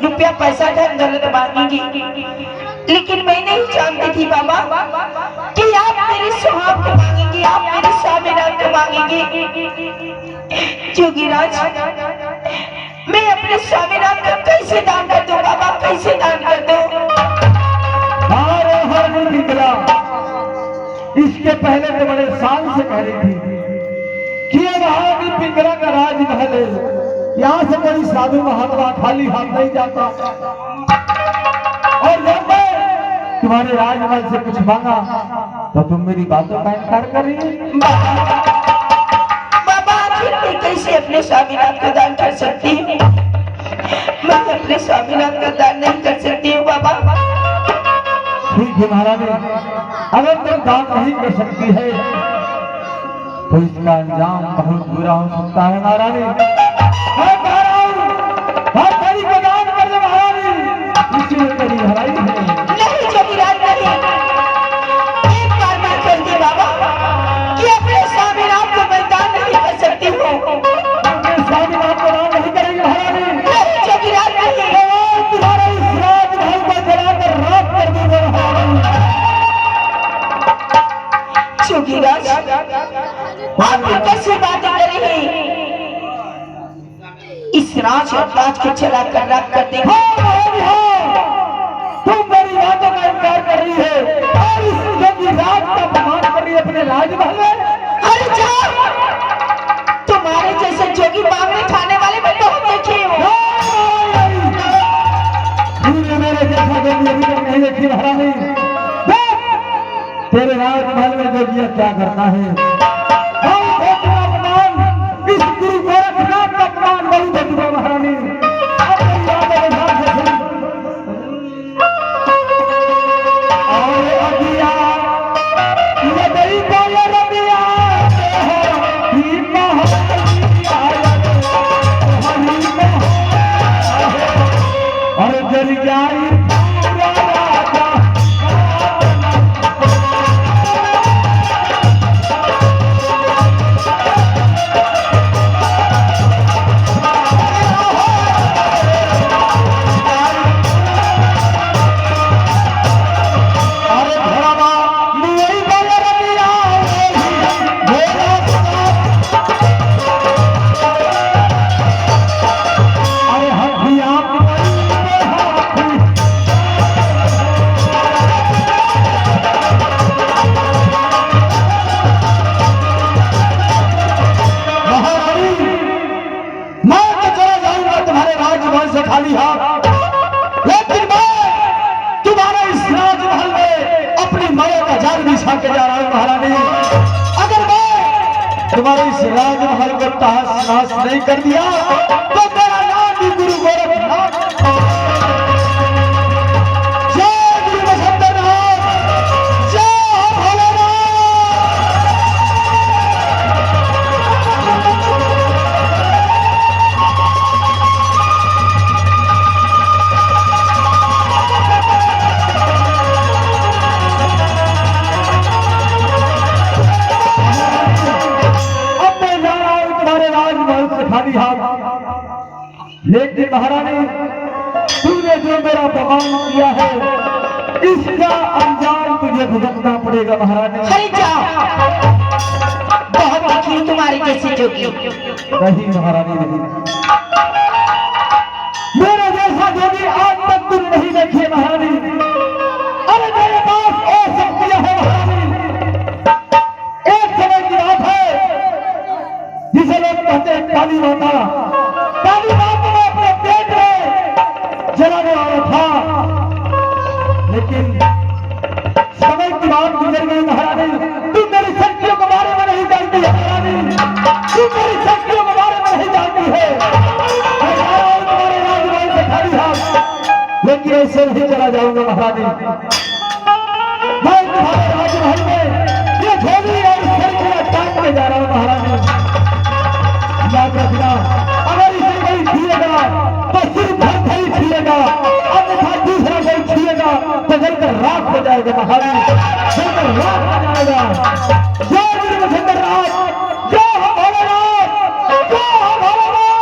रुपया पैसा धन दौलत मांगेंगी, लेकिन मैं नहीं जानती थी बाबा कि आप मेरे सुहाग को मांगेंगे, आप मेरे स्वामीनाथ को मांगेंगे। जोगीराज, मैं अपने स्वामीनाथ को कैसे दान कर दूं बाबा, कैसे दान कर दूं? मारो हर नहीं निकला। इसके पहले तो बड़े शान से कह रही थी कि ये महारानी पिंगला का राजमहल है, यहाँ से कोई साधु महात्मा खाली हाथ नहीं जाता। और जब मैं तुम्हारे राजमहल से कुछ मांगा तो तुम मेरी बातों का इनकार कर रही है। बाबा, आखिर मैं कैसे अपने स्वामीनाथ का दान कर सकती हूँ? मैं अपने स्वामीनाथ का दान नहीं कर सकती हूँ बाबा। ठीक है महारानी, अगर तुम दान नहीं कर सकती है तो इसका अंजाम बहुत बुरा हो सकता है महारानी। मैं कह रहा हूँ, हर तेरी को दान कर दे महारानी, इसलिए तेरी भलाई है। नहीं जोगीराज, नहीं। एक बार मैं कह दी बाबा कि अपने स्वामीनाथ को मैं दान नहीं कर सकती हूँ। अपने स्वामीनाथ को दान नहीं करेंगे महारानी। नहीं जोगीराज, नहीं। ये कैसी बातें कर रही है? इस राज और ताज को चला कर रख कर देखो। तुम मेरी बातों का इनकार कर रही है और इस जोगी राज का अपमान कर रही है अपने राजमहल में। अरे जाओ, तुम्हारे जैसे जोगी बांगड़े खाने वाले मैं बहुत देखे हूँ। तूने मेरे जैसा जोगी अभी तक नहीं देखी महारानी। तेरे राजमहल में जोगिया क्या करता है? इस गुरु गोरखनाथ का अपमान बहुत है तुम्हें महारानी। और जल जाई खाली हाथ, लेकिन मैं तुम्हारे इस राजमहल में अपनी माया का जाल बिछा के जा रहा हूं महारानी। अगर मैं तुम्हारे इस राजमहल को तहस नहस नहीं कर दिया तो मेरा नाम भी गुरु गोरखनाथ। जय गुरु वसंतनाथ, जय भोलेनाथ। खाली हाथ, लेकिन महारानी तूने जो मेरा अपमान किया है इसका अंजाम तुझे भुगतना पड़ेगा महारानी। अरे जाओ, बहुत देखी तुम्हारे जैसे जोगी। नहीं महारानी नहीं, मेरे जैसा जोगी आज तक तुम नहीं देखिए महारानी। अरे मेरे पास और शक्तियां है महारानी। एक समय की बात है जिसे लोग कहते हैं काली माता। काली माता ने अपने पेट में जलाने वाला था, लेकिन समय की बात गुजर गई महारानी। तू मेरी शक्तियों के बारे में नहीं जानती है महारानी, तू मेरी शक्तियों के बारे में नहीं जानती है। मैं जा रहा हूं तुम्हारे राजमहल से खाली हाथ, लेकिन ऐसे नहीं चला जाऊंगा महारानी। मैं तुम्हारे राजमहल में ये झोली और शर्मिया टांग के जा रहा हूं महारानी। याद रखना, अगर इसे कोई छुएगा तो सिर्फ भर खड़ी छुएगा, अन्यथा दूसरा कोई छुएगा तो जलकर राख हो जाएगा महारानी, जलकर राख हो जाएगा। जय गुरु वसंतनाथ, जय हो भोलेनाथ, जय हो भोलेनाथ।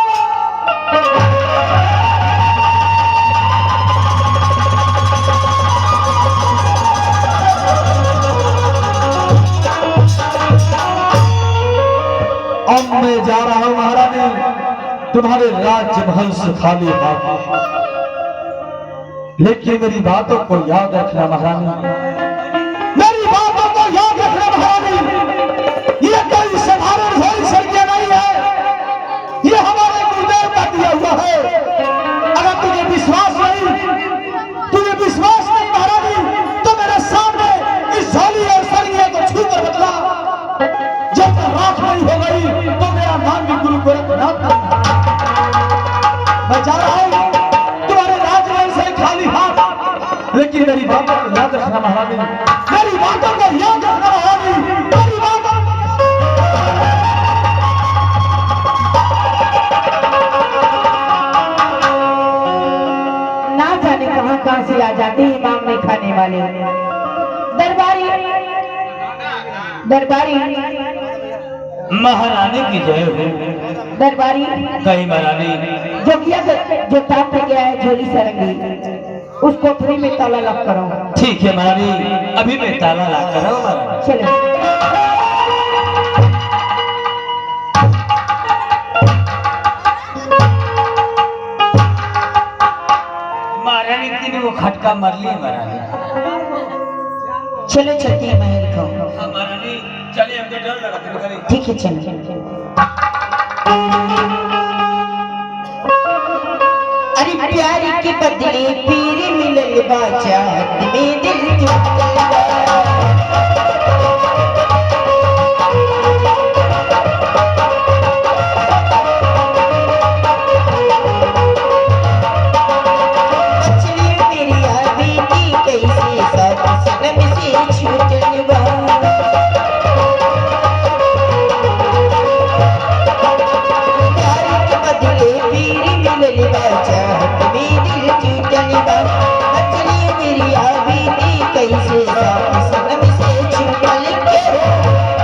अब मैं जा रहा हूं महारानी तुम्हारे राजमहल से खाली हाथ, लेकिन मेरी बातों को याद रखना महारानी, मेरी बातों को याद रखना महारानी। ये कोई साधारण शर्मिया नहीं है, ये हमारे गुरुदेव का दिया हुआ है। अगर तुझे विश्वास नहीं महारानी तो मेरे सामने इस झोली और शर्मिया को छू कर बतला। जब राख नहीं हो गई तो मेरा नाम भी गुरु गोरखनाथ। मैं जा रहा हूं तुम्हारे राजमहल से खाली हाथ, लेकिन मेरी बातों को याद रखना महारानी, मेरी बातों को याद रखना महारानी, मेरी बातों। ना जाने कहां से आ जाते हैं मांगने खाने वाले। दरबारी दरबारी महारानी की जय हो। दरबारी कहीं महारानी जोगिया जो टाप पे गया है झोली सरंगी, उसको फ्री में ताला लॉक करो। ठीक है महारानी, अभी मैं ताला लॉक कर रहा हूं। चलो मरली महारानी। चलो चलते हैं महल को। हाँ महारानी चलिए, हमको डर लगा था निकली। ठीक है चलो। अरे प्यार के बदले पीर मिलल बाजा में दिल टूटल बा। बचली मेरी आबीदी कैसे साथ सनम से छूटल बा। प्यार के बदले पीर मिलल बाजा में दिल टूटल बा। बचली मेरी आबीदी कैसे साथ सनम से छूटल के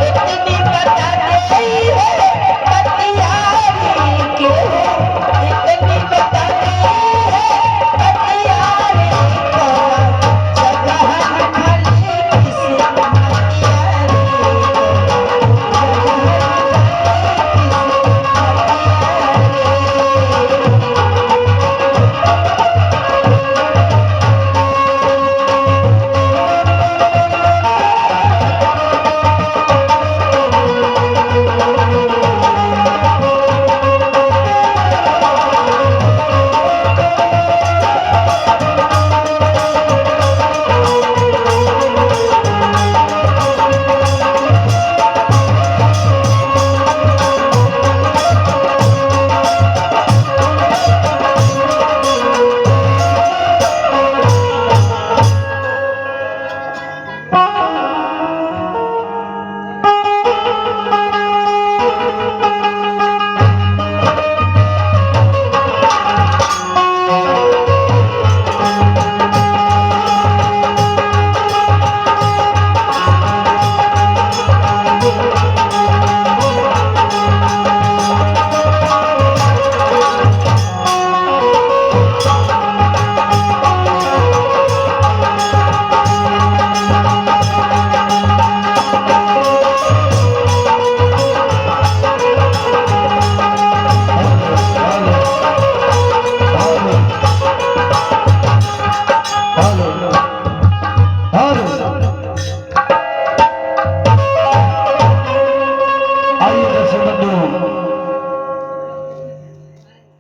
इतनी बता दे है पतियारी के इतनी बता दे है पतियारी का जगह खाली किसी पतियारी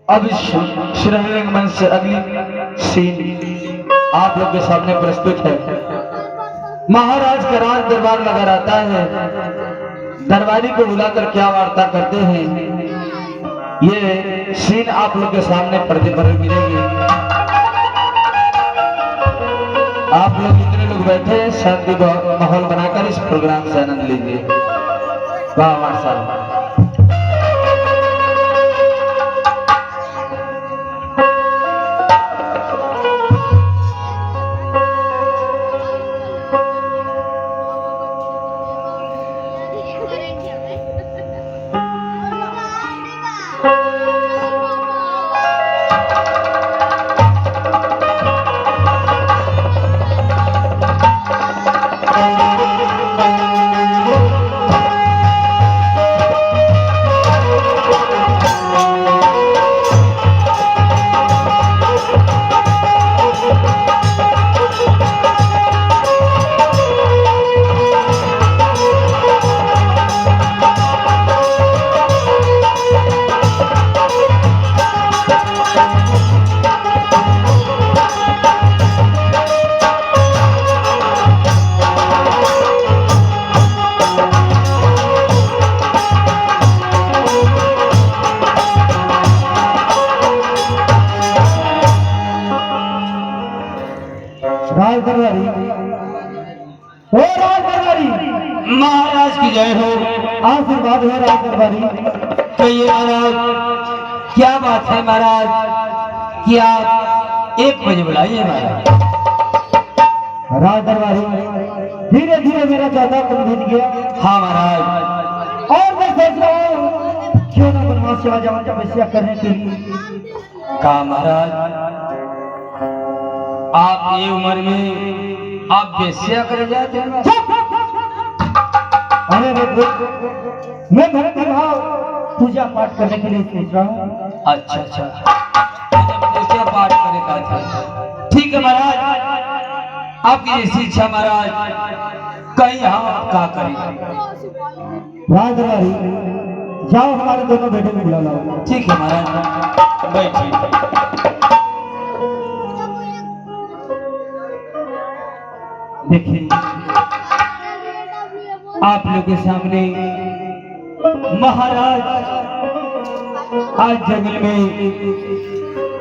अब इस श्रीरंग मंच से अगली सीन आप लोग के सामने प्रस्तुत है। महाराज का राज दरबार लगा रहता है, दरबारी को बुलाकर क्या वार्ता करते हैं, ये सीन आप लोग के सामने पर्दे पर मिलेगी। आप लोग जितने लोग बैठे हैं शांति माहौल बनाकर इस प्रोग्राम से आनंद लीजिए। वाह माशाल्लाह। राज दरबारी, ओ राज दरबारी, महाराज की जय हो। आशीर्वाद है राज दरबारी। कहिए महाराज, क्या बात है महाराज कि आप 1 बजे बुलाइए महाराज। राज दरबारी, धीरे धीरे मेरा चाहता कुल बीत गया। हाँ महाराज। और मैं सोच रहा हूँ क्यों ना बनवास सेवा जवान तपस्या करने के लिए। कहा महाराज, आप ये उम्र में आप बेस्या करे जाते हैं? अरे मैं भक्त भाव पूजा पाठ करने के लिए सोच रहा हूँ। अच्छा अच्छा, बेस्या पाठ करे का था। ठीक है महाराज, आपकी जैसी इच्छा महाराज, कहीं हम का करें। राज दरबारी, जाओ हमारे दोनों बेटे को बुला लाओ। ठीक है महाराज, बैठिए। देखिए आप लोग के सामने महाराज आज जंगल में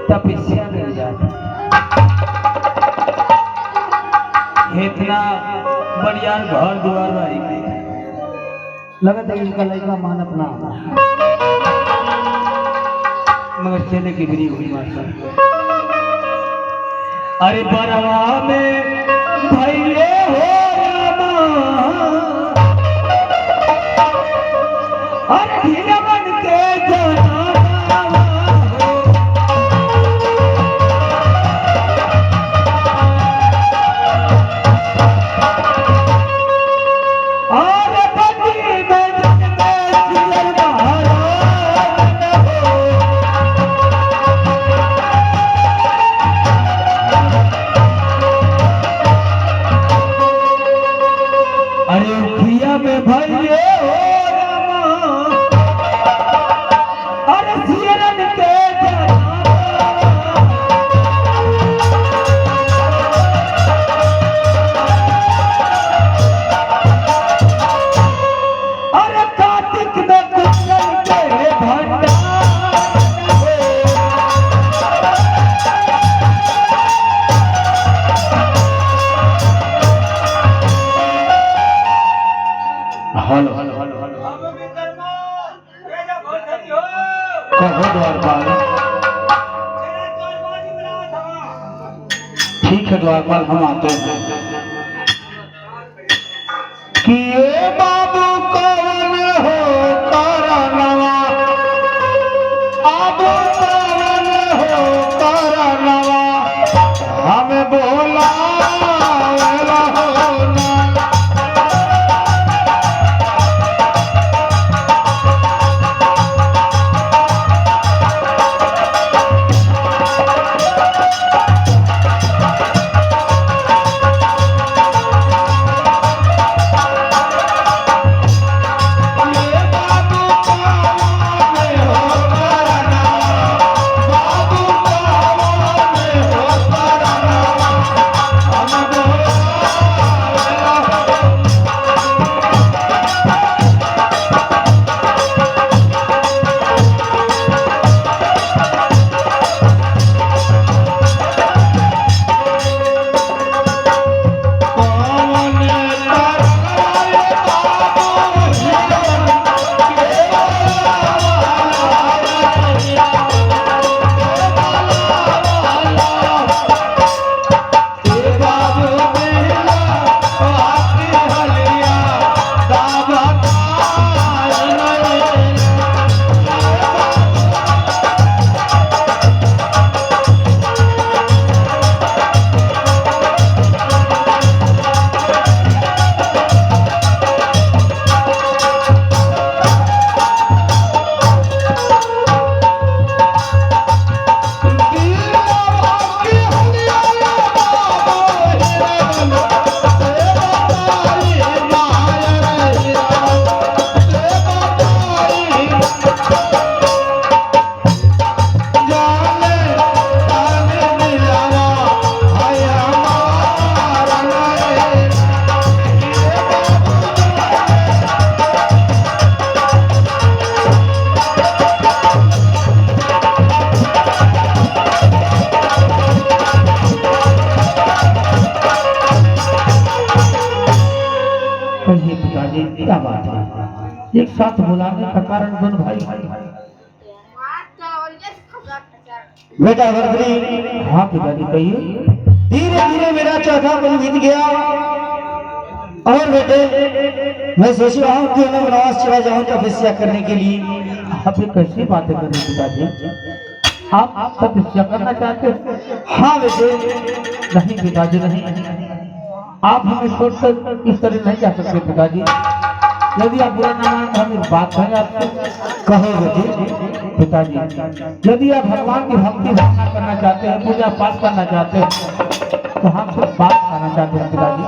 तपस्या कर जाता, इतना बढ़िया घर द्वार रही लगत है इनका लड़का मान अपना, मगर चले की बिरी हुई मास्टर। अरे बरवा में भैले हो रामा, अरे धीरे बन के जाना हो। अरे बंदी में जगते जियर महाराज हो। अरे उखिया में भैले हो रामा, अरे सियरन के जाना। अरे कार्तिक में कुंदन के भंडार हो। हेलो अब भी कर्मा ये जा बहुत सही हो। कहो द्वारपाल। तेरा द्वारपाल ही बना था। ठीक है द्वारपाल, हम आते हैं। कि ये बाबू कौन हो करनवा, बाबू कौन हो करनवा, हमें बोला क्या बात है, एक साथ बुलाने का कारण दोनों भाई। बेटा वर्गरी, हाँ पिताजी कहिए। धीरे धीरे मेरा चौथा पल बीत गया और बेटे मैं सोच रहा हूँ कि मैं वनवास चला जाऊँ तपस्या करने के लिए। आप ये कैसी बातें कर रहे पिताजी, आप तपस्या करना चाहते हैं? हाँ बेटे। नहीं पिताजी नहीं, आप हमें छोड़कर इस तरह नहीं जा सकते पिताजी। यदि आप बुरा ना माने हम एक बात कहें आपसे। कहो बेटे। पिताजी यदि आप भगवान की भक्ति भावना करना चाहते हैं, पूजा पाठ करना चाहते हैं, तो हम सिर्फ बात कहना चाहते हैं पिताजी।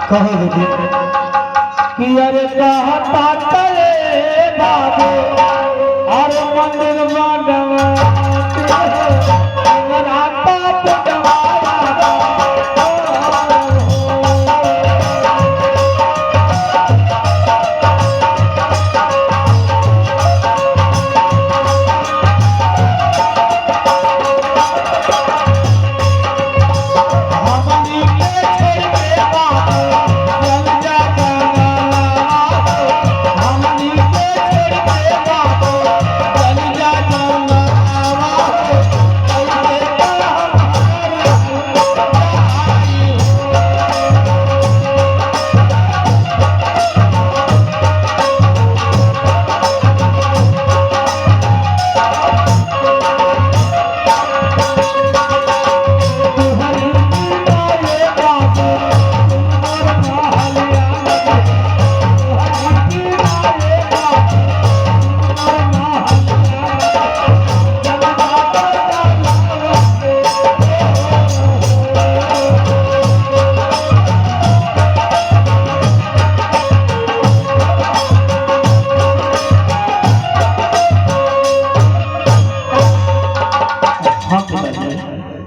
कहो बेटी कि अरे कहता चले बाबू अरे मंदिर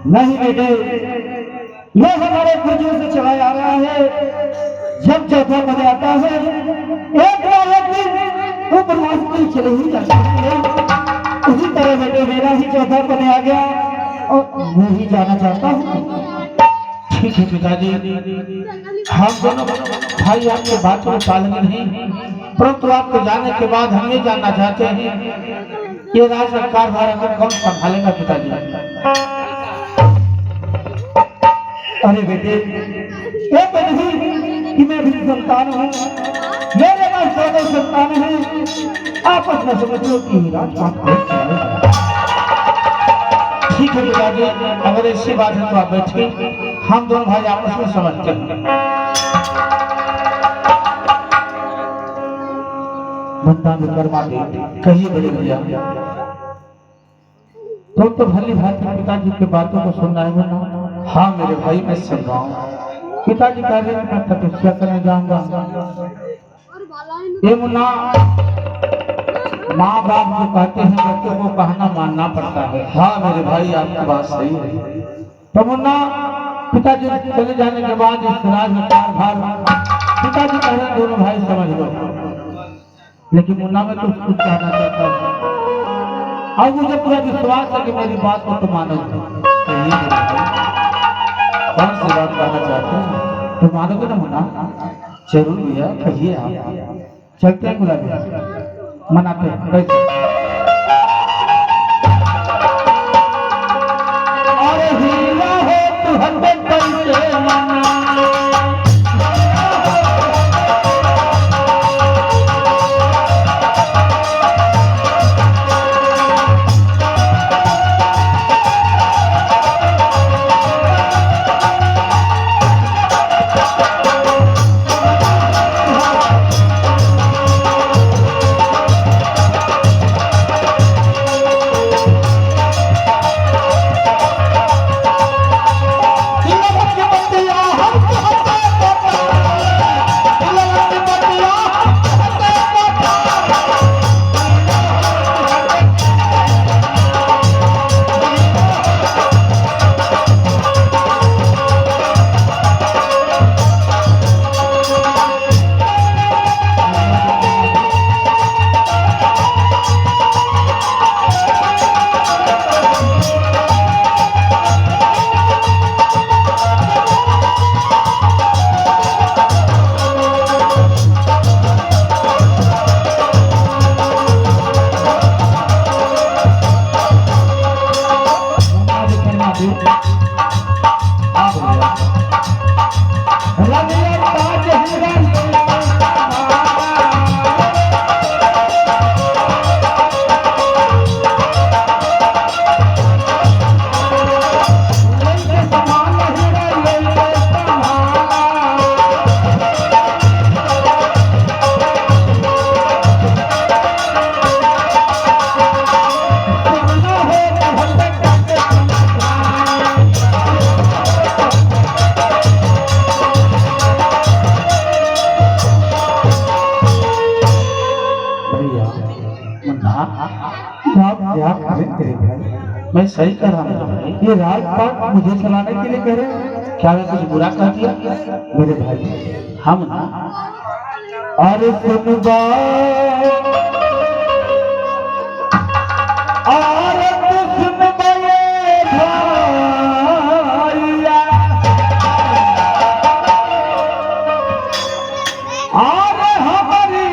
नहीं बेटे, यह हमारे पूर्वजों से चला आ रहा है। जब चौथा पद आता है एक बार एक दिन वो ब्रह्मास्त्र चले ही जाते हैं। उसी तरह बेटे मेरा ही चौथा पद आ गया और मैं ही जाना चाहता हूँ। ठीक है पिताजी, हम दोनों भाई आपके बात को टालेंगे नहीं, परंतु आपको जाने के बाद हम ये जानना चाहते हैं ये राज का कारभार कौन संभालेगा पिताजी? अरे बेटे, ये तो नहीं कि मैं भी संतान हूँ, मेरे पास दोनों संतान हैं, आपस में समझो कि राजपाट ठीक है पिताजी, अगर ऐसी बात है तो आप बैठिए, हम दोनों भाई आपस में समझते हैं। बंदा में कर्मा दे कहिए बड़े भैया, तो भली भांति पिताजी की बातों को सुनना है ना? हाँ मेरे भाई मैं सुन रहा हूँ। पिताजी कह रहे हैं मैं तपस्या करने जाऊंगा। ये मुन्ना, माँ बाप जो कहते हैं बच्चों को कहना मानना पड़ता है। हाँ मेरे भाई आपकी बात सही है। तो मुन्ना पिताजी चले जाने के बाद इस राज में कारभार पिताजी कह रहे हैं दोनों भाई समझ लो, लेकिन मुन्ना मैं तो कुछ कहना चाहता हूँ। अब मुझे पूरा विश्वास है कि मेरी बात को तो मानोगे। कौन सी बात कहना चाहते हैं? तो मानोगे ना मुन्ना? जरूर भैया कहिए आप। चलते हैं गुलाबी, मनाते हैं कैसे? अरे हीरा हो तू हंड्रेड भैया मुन्ना आप क्या करें तेरे भाई? मैं सही कर रहा हूँ भाई। ये राजपाट मुझे चलाने के लिए कह रहे हैं? क्या मैं कुछ बुरा कर दिया? मेरे भाई हाँ मुन्ना। अरे सुन बा अरे तू सुन बा ये भैया अरे हमारी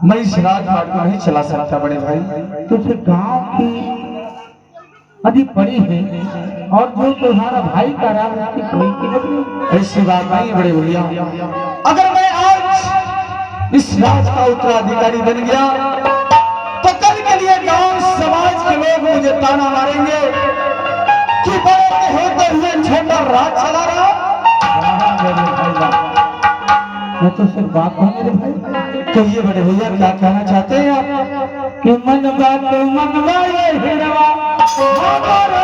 मैं इस राजपाट को नहीं चला सकता बड़े भाई। तुझे गांव की अधिक बड़ी है और जो तुम्हारा भाई का राज है कोई कीमत नहीं। ऐसी बात नहीं है बड़े भैया। अगर मैं आज इस राज का उत्तराधिकारी बन गया तो कल के लिए गांव समाज के लोग मुझे ताना मारेंगे कि बड़े के होते हुए छोटा राज चला रहा। मेरे भाई मैं तो सिर्फ बात हूँ मेरे भाई। कहिए बड़े भैया क्या कहना चाहते हैं आप? कि मन बात ये हिरवा हमारा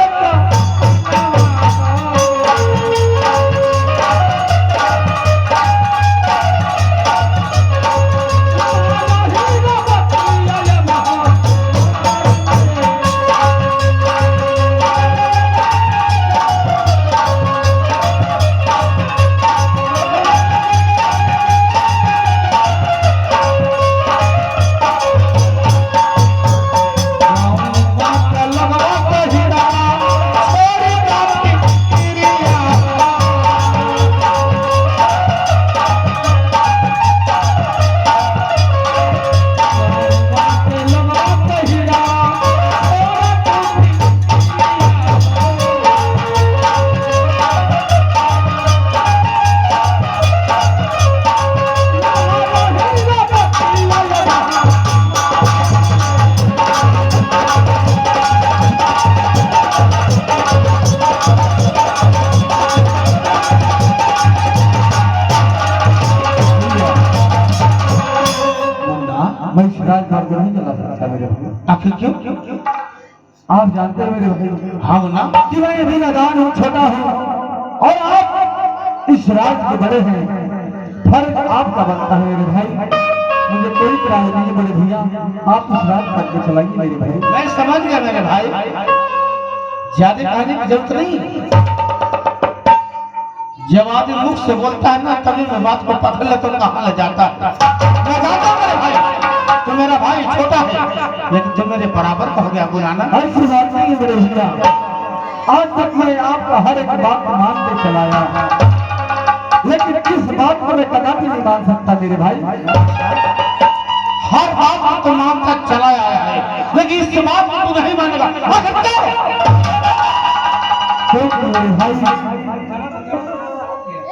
आखिर क्यों? आप जानते हैं मेरे भाई। हाँ ना कि मैं अभी नादान हूँ, छोटा हूँ और आप इस राज के बड़े हैं। फर्क आपका बनता है मेरे भाई। मुझे कोई इतराज नहीं है बड़े भैया, आप इस राज पढ़ के चलाइए मेरे भाई। मैं समझ गया मेरे भाई, ज्यादा कहने की जरूरत नहीं। जब आदमी मुख से बोलता है ना तभी मैं बात को पकड़ लेता हूँ, कहाँ ले जाता है। मैं जाता हूँ मेरे भाई। तो मेरा भाई छोटा है, लेकिन तुम मेरे बराबर का हो गया बुलाना। ऐसी बात नहीं है मेरे भैया, आज तक मैं आपका हर एक बात मानते चलाया, लेकिन किस बात को मैं कदापि नहीं मान सकता मेरे भाई। हर बात तो मानता चला आया है, लेकिन इस बात को तू नहीं मानेगा। क्योंकि मेरे भाई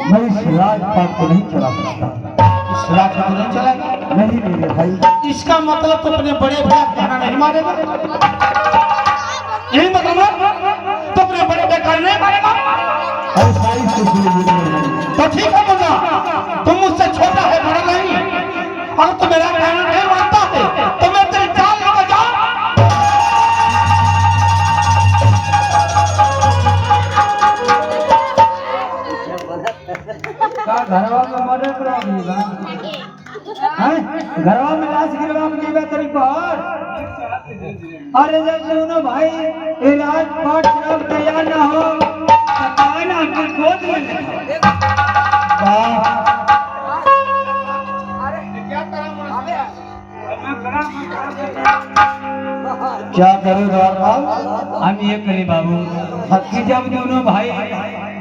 मैं इस राजपाट को नहीं चला सकता। इस राज को नहीं चलाएगा? नहीं मेरे भाई, इसका मतलब तो अपने बड़े भैया कहना नहीं मानेगा, यही मतलब है? तो अपने बड़े भैया कहना नहीं मानेगा? ऐसा ही कुछ नहीं मेरे भाई। तो ठीक है मुन्ना, तुम मुझसे छोटा है, बड़ा नहीं। अगर तू मेरा कहना नहीं मानता है तो मैं तेरी जान लेकर जाऊं। घरवा में मर्डर करा दिएगा, घरवा में लाश गिरवा दिएगा तेरी पर। अरे जब दोनों भाई इलाज पाठ जब तैयार ना हो ना फिर गोद में क्या करो द्वारपाल? हम ये करें बाबू कि जब दोनों भाई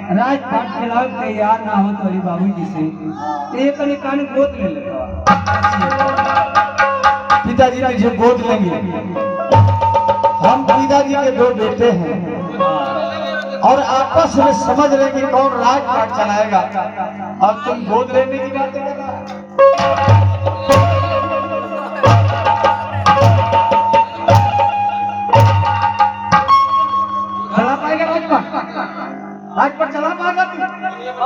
राजपाट के लायक तैयार ना हो तो बाबू जी से एक कान गोद ले लेगा। पिताजी मुझे गोद लेंगे। हम पिताजी के दो बेटे हैं और आपस में समझ रहे कि कौन राजपाट चलाएगा, और तुम गोद लेने की बातें कर रहा है। चला पाएगा राजपाट? राजपाट चला पाएगा तू?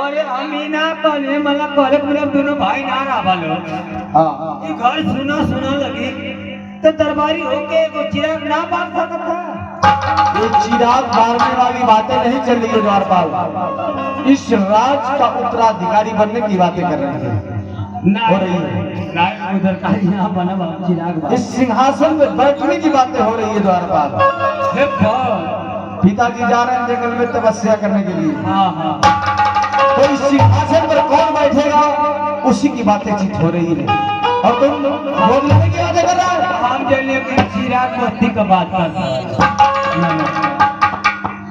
अरे हम ही ना कहले मला कहले पूरा दोनों भाई ना रहा वालो। हाँ ये घर सुना सुना लगी तो दरबारी होके वो चिराग ना बांध सकता। ये चिराग मारने वाली बातें नहीं चल रही है द्वारपाल, इस राज का उत्तराधिकारी बनने की बातें कर रहे हैं, हो रही है। उधर का यहाँ बना चिराग इस सिंहासन में बैठने की बातें हो रही है द्वारपाल। पिताजी जा रहे हैं जंगल में तपस्या करने के लिए। हाँ तो इस सिंहासन पर कौन बैठेगा उसी की बातें चित हो रही है, और तुम गोद लेने की बातें कर रहा है। हम जल्दी चिराग बस्ती का बात करता है।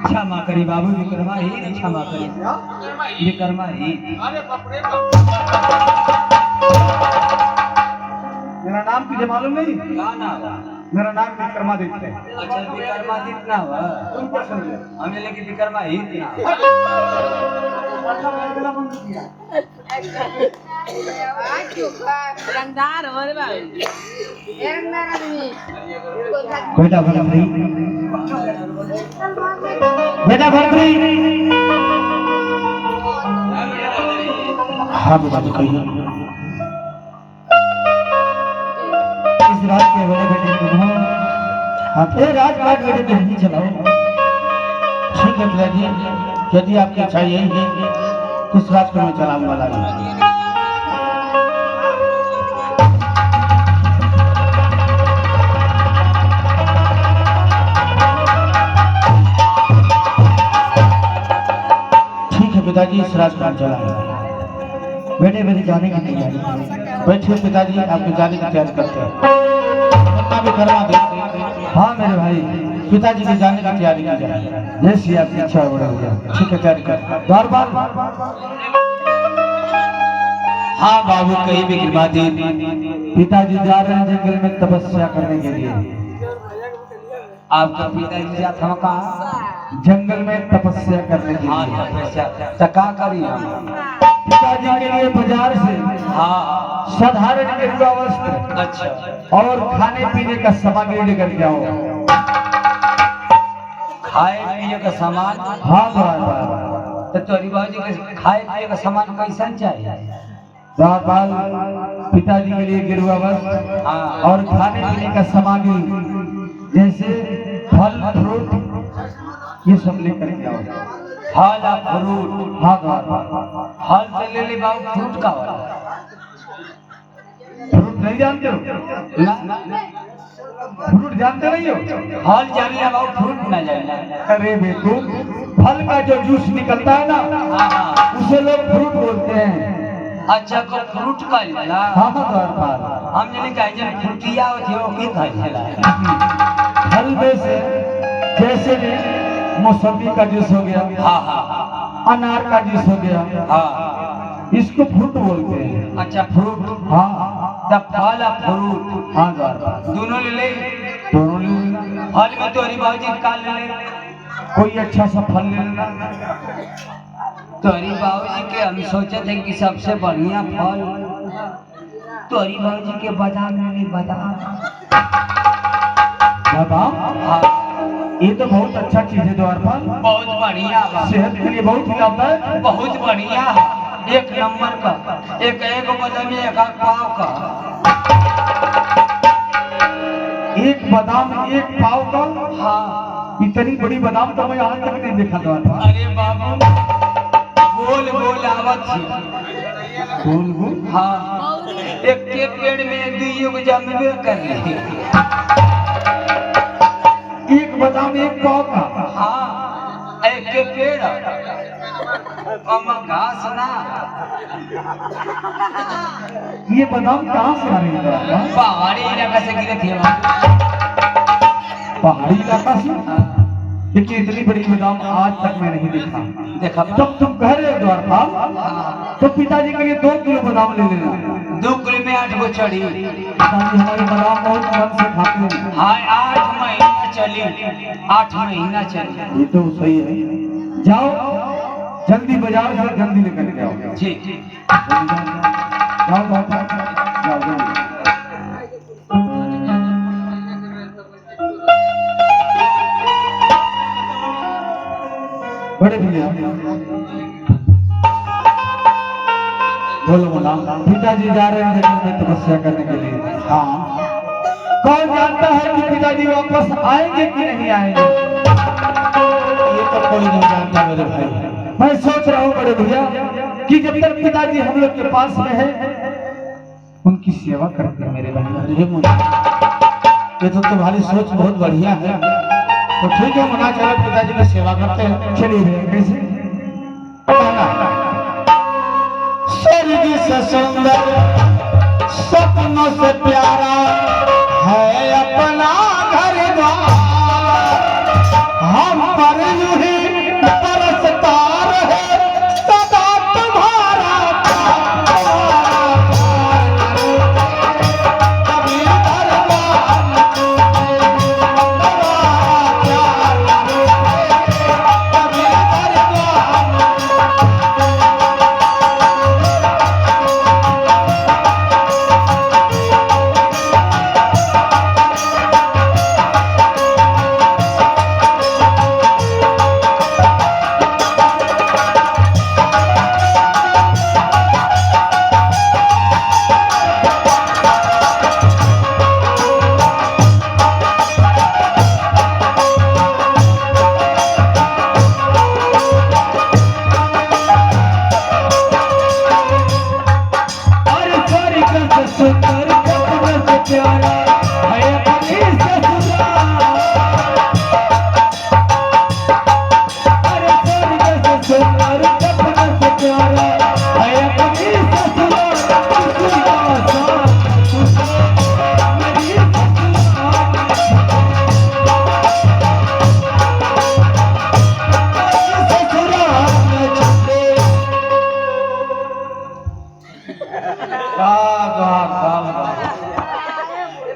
क्षमा करी बाबू, विक्रमा ही क्षमा करी, विक्रमा ही। मेरा नाम तुझे मालूम नहीं? मेरा नाम विक्रमादित्य है। अच्छा विक्रमादित्य ना हुआ, तुम क्या समझे? हमें लेके विक्रमा ही थी। रंगदार हो रे भाई, रंगदार आदमी। बेटा भरतरी, बेटा भरतरी। हाँ पिताजी कहिए। इस रात के बड़े बेटे तुम हो, हाँ राजपाट बेटे तुम ही चलाओ। ठीक है पिताजी, यदि आपकी इच्छा यही है तो इस राज को मैं चलाऊंगा। ठीक है पिताजी, इस राज को हम चलाएंगे। बेटे मेरे जाने की तैयारी। बैठिए पिताजी, आपके जाने की तैयारी करते हैं। अपना भी करवा दे। हाँ मेरे भाई, पिताजी के जाने की तैयारी की जाए। जैसी आपकी इच्छा हो रही है। ठीक है, तैयारी कर। बार हाँ बाबू, कहीं भी गिरवा दी। पिताजी जा रहे हैं जंगल में तपस्या करने के लिए। आपका पिताजी जाता हम कहाँ? जंगल में तपस्या करने के हाँ लिए। तपस्या तो क्या करी हम? पिताजी के लिए बाजार से हाँ साधारण गेरुआ वस्त्र अच्छा और खाने पीने का सामग्री लेकर के आओ। खाए पिए का सामान। हाँ बार तो तोरी बाबूजी के खाए पिए का सामान कैसा चाहिए? बार पिताजी के लिए गेरुआ वस्त्र हाँ और खाने पीने का सामग्री जैसे फल फ्रूट ये सब लेकर के आओ। फल और फ्रूट। हाँ फल तो ले ले बाबू, फ्रूट का वाला फ्रूट नहीं जानते हो? ना फ्रूट जानते नहीं हो? फल जाने बाबू, फ्रूट ना जाने। अरे बेटू, फल का जो जूस निकलता है ना हाँ उसे लोग फ्रूट बोलते हैं, अच्छा को फ्रूट का लेला हाँ द्वारपाल। हम जने कहे जन फ्रूटिया होती हो के खाइला फल में से जैसे मौसमी का जूस हो गया, हाँ हाँ अनार का जूस हो गया, हाँ इसको फ्रूट बोलते हैं। अच्छा फ्रूट हाँ द फल फ्रूट हाँ द्वारपाल। दोनों ले ले दोनों ले लेना। फल में तोरी बाबूजी का ले ले कोई अच्छा सा फल ले लेना। तोरी बाबूजी के हम सोचे थे कि सबसे बढ़िया फल तोरी बाबूजी के बादाम ले ले बादाम बादाम, हाँ ये तो बहुत अच्छा चीज है द्वारपाल। बहुत बढ़िया बा सेहत के लिए बहुत ही लाभदायक है। बहुत बढ़िया एक नंबर का एक बादाम एक पाव का एक बादाम एक पाव का। हाँ इतनी बड़ी बादाम तो मैं आज तक नहीं देखा द्वारपाल। अरे बाबू गोल गोल आवत थी गोल गोल। हाँ एक के पेड़ में दुइयो को जमबे कर ले एक बादाम एक पाव का। हाँ एक के पेड़ अमा घास ना ये बादाम कहाँ से आ रही है द्वारपाल? पहाड़ी इलाका से गिरे थे पहाड़ी इलाका से। क्योंकि इतनी बड़ी बादाम आज तक मैं नहीं देखा। देखा जब तुम कह रहे हो द्वारपाल हाँ तो पिताजी के लिए 2 किलो बादाम ले लेना। 2 किलो में 8 गो चढ़ी पिताजी हमारी बादाम बहुत मन से खाते हैं। हाँ 8 महीना चली 8 महीना चली ये तो सही है। जाओ जल्दी बाजार से जल्दी निकल के आओ। ठीक जाओ बाबा जाओ जल्दी। बड़े भैया बोलो बोला पिताजी जा रहे हैं जंगल में तपस्या करने के लिए। हाँ कौन जानता है कि पिताजी वापस आएंगे कि नहीं आएंगे? ये तो कोई नहीं जानता मेरे भाई। मैं सोच रहा हूँ बड़े भैया कि जब तक पिताजी हम लोग के पास रहे उनकी सेवा करते हैं मेरे भाई। ये तो तुम्हारी सोच बहुत बढ़िया है। तो ठीक है मना चलो पिताजी की सेवा करते हैं। चलिए भैया कैसे स्वर्ग से सुंदर सपनों से प्यारा है अपना घर द्वार। हम पर यूं ही बरसता रहे सदा तुम्हारा प्यार। कभी दरबार न टूटे, तुम्हारा प्यार न टूटे, कभी दरबार न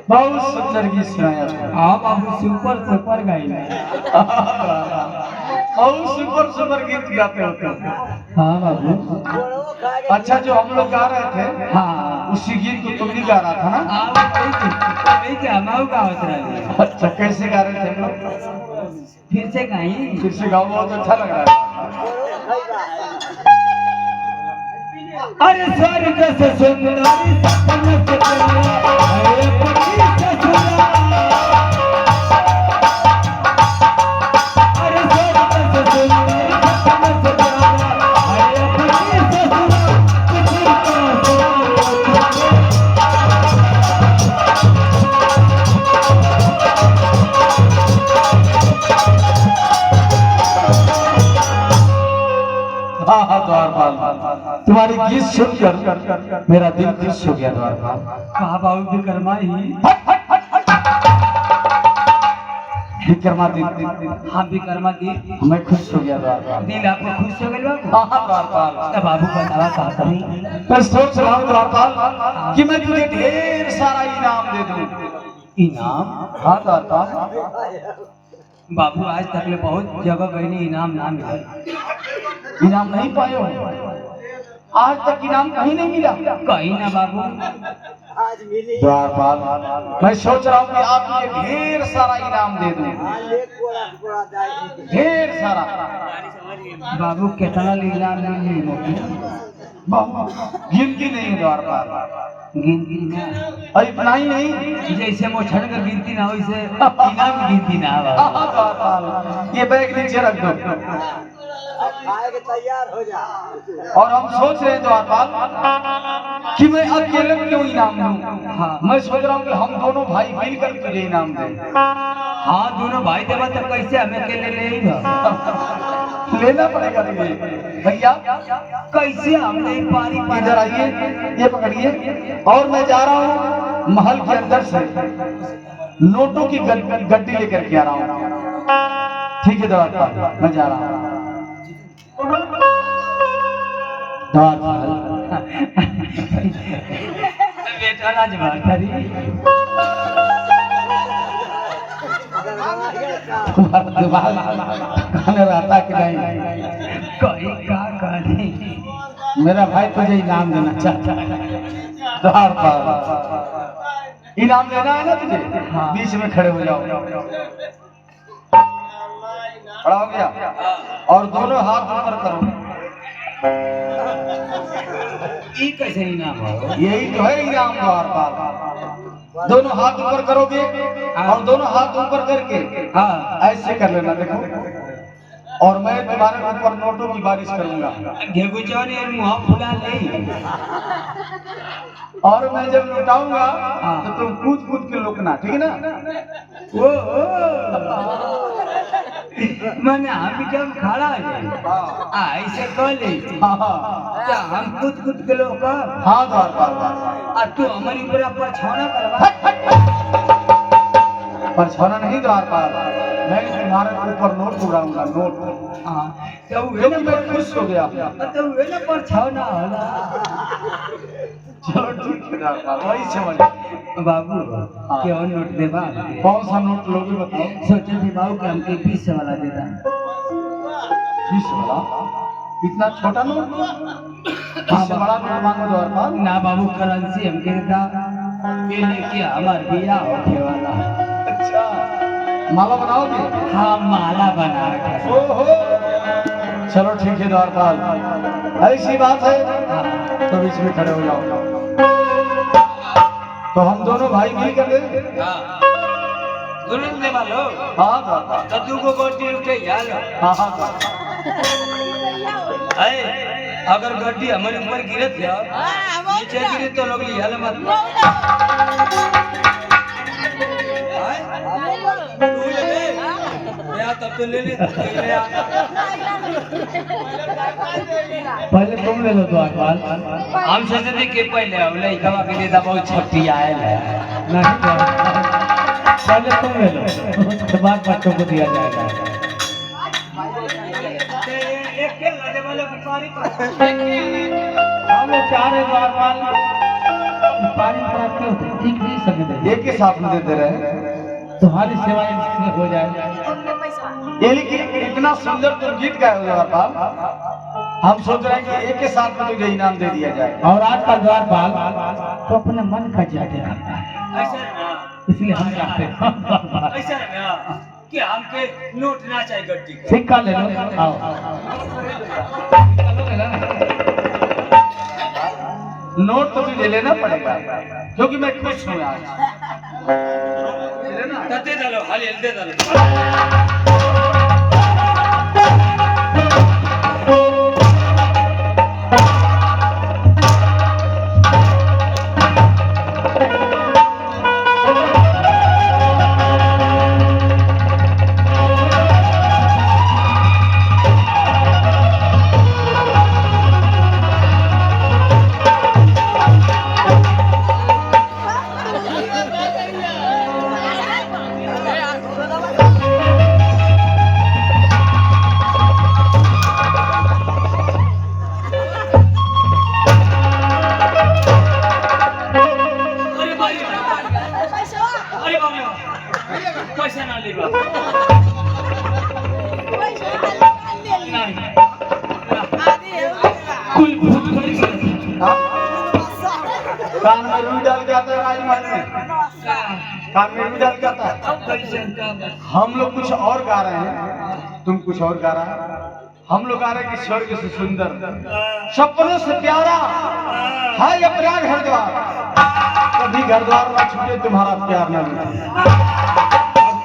बहुत सुंदर गीत सुनाया। आप अब सुपर सुपर गाई बहुत सुपर सुपर गीत गाते होते हैं। हाँ बाबू अच्छा जो हम लोग गा रहे थे हाँ उसी गीत को तुम भी गा रहा था ना? आप नहीं क्या माऊ का होता रही अच्छा कैसे गा रहे थे हम लोग? फिर से गाई फिर से गाओ बहुत अच्छा लग रहा है। अरे स्वर्ग से सुंदर सपन से प्यारा है अपनी ससुरा। अरे स्वर्ग से सुंदर सपन से प्यारा है अपनी ससुरा। किसी का सवाल हाँ हाँ द्वारपाल तुम्हारी गीत सुनकर मेरा दिल खुश हो गया द्वारपाल। कहा बाबू विक्रमा ही विक्रमादित्य हाँ विक्रमा दी मैं खुश हो गया द्वारपाल। दिल आपको खुश हो गया बाबू? हाँ हाँ द्वारपाल। तब बाबू बतावा कहा करी मैं सोच रहा हूँ द्वारपाल कि मैं तुझे ढेर सारा इनाम दे दूं। इनाम? हाँ द्वारपाल। बाबू आज तक ले बहुत जगह गई इनाम ना मिला। इनाम नहीं पाए हो? आज तक इनाम कहीं नहीं मिला? कहीं ना बाबू। आज मिली द्वारपाल मैं सोच रहा हूँ कि आपको ढेर सारा इनाम दे दूं। ढेर सारा। बाबू कितना लीला मिली मोती? बाबू गिनती नहीं है द्वारपाल। गिनती ना और इतना ही नहीं, जैसे मोछड़ कर गिनती ना वैसे इनाम की गिनती ना बाबू। हाँ द्वारपाल ये बैग नीचे रख दो खाए के तैयार हो जा। और हम सोच रहे हैं द्वारपाल कि मैं अकेले क्यों इनाम दूं। हाँ मैं सोच रहा हूँ कि हम दोनों भाई मिलकर तुझे इनाम दें। हाँ दोनों भाई देवा तो कैसे हमें अकेले ले ही लेना पड़ेगा तुझे भैया। कैसे हम नहीं पारी इधर आइए, ये पकड़िए। और मैं जा रहा हूँ महल के अंदर से नोटों की गड्डी लेकर के आ रहा हूँ। ठीक है द्वारपाल मैं जा रहा हूँ। बेटा राजवार करी खाने रहता कि नहीं? कहीं का करी मेरा भाई तुझे इनाम देना चाहता है द्वारपाल। इनाम देना है ना तुझे? हाँ। बीच में खड़े हो जाओ। खड़ा हो गया और दोनों हाथ ऊपर करो। ये कैसे इनाम हो? यही तो है इनाम द्वारपाल। दोनों हाथ ऊपर करोगे और दोनों हाथ ऊपर करके हाँ ऐसे कर लेना देखो। और मैं तुम्हारे ऊपर नोटों की बारिश करूंगा। घेगुचौनी और मुँह फुला ले। और मैं जब लुटाऊंगा तो तुम कूद कूद के लुकना, ठीक है ना? ओ मैंने हम जब खड़ा है ऐसे कर ले क्या हम कूद कूद के लोग हाँ द्वारपाल। और तू हमारी ऊपर परछाना करवा परछाना नहीं द्वारपाल, मैं तुम्हारे ऊपर नोट उड़ाऊंगा नोट। हाँ तो क्योंकि मैं खुश हो गया। तो वे ना परछाना होला। चलो ठीक है द्वारपाल वही समझ। बाबू क्या नोट देवा? कौन सा नोट लोगे बताओ? सोचे थे बाबू कि हमके 20 वाला देता। 20 वाला? इतना छोटा नोट? इससे बड़ा नोट मांगो द्वारपाल। ना बाबू करेंसी हमके देता ये लेके हमार बिया होके वाला। अच्छा माला बनाओगे? हाँ माला बना के। ओहो चलो ठीक है द्वारपाल ऐसी बात है तो बीच में खड़े हो जाओ। तो हम दोनों भाई मिल कर दे। दोनों दे वालो हाँ द्वारपाल। तो तू को गोटी उठे यार। हाँ हाँ द्वारपाल। अगर गड्डी हमारे ऊपर गिरत है नीचे गिरे तो लोग लिया ले मत। तू ले ले या तब तो ले ले पहले तुम ले लो द्वारपाल। हम सोचे थे कि पहले अब लड़का के देता बहुत छोटी आयल है। नहीं द्वारपाल पहले तुम ले लो उसके बाद बच्चों को दिया जाएगा। एक के लड़े वाले व्यापारी हम लोग चाह रहे द्वारपाल पानी खराब क्यों होते? ठीक नहीं सकते एक ही साथ में दे रहे हैं तुम्हारी सेवा इसमें हो जाए। ये लेकिन इतना सुंदर तुम गीत गाए हो द्वारपाल, हम सोच रहे हैं कि एक के साथ में तुझे इनाम दे दिया जाए। और आज का द्वारपाल तो अपने मन का जाके आता है ऐसा इसलिए हम चाहते हैं ऐसा है कि हमके नोट ना चाहिए गड्डी का। सिक्का ले लो। आओ नोट तो तुझे लेना पड़ेगा क्योंकि मैं खुश हूँ आज। दे डालो हाल दे डालो। कान में रुई डाल के आता है राजमहल में, कान में रुई डाल के आता है। हम लोग कुछ और गा रहे हैं, तुम कुछ और गा रहा है। हम लोग गा रहे हैं कि स्वर्ग से सुंदर, सपनों से प्यारा है ये प्रयाग हरिद्वार। कभी घर द्वार न छूटे तुम्हारा प्यार न लूटे।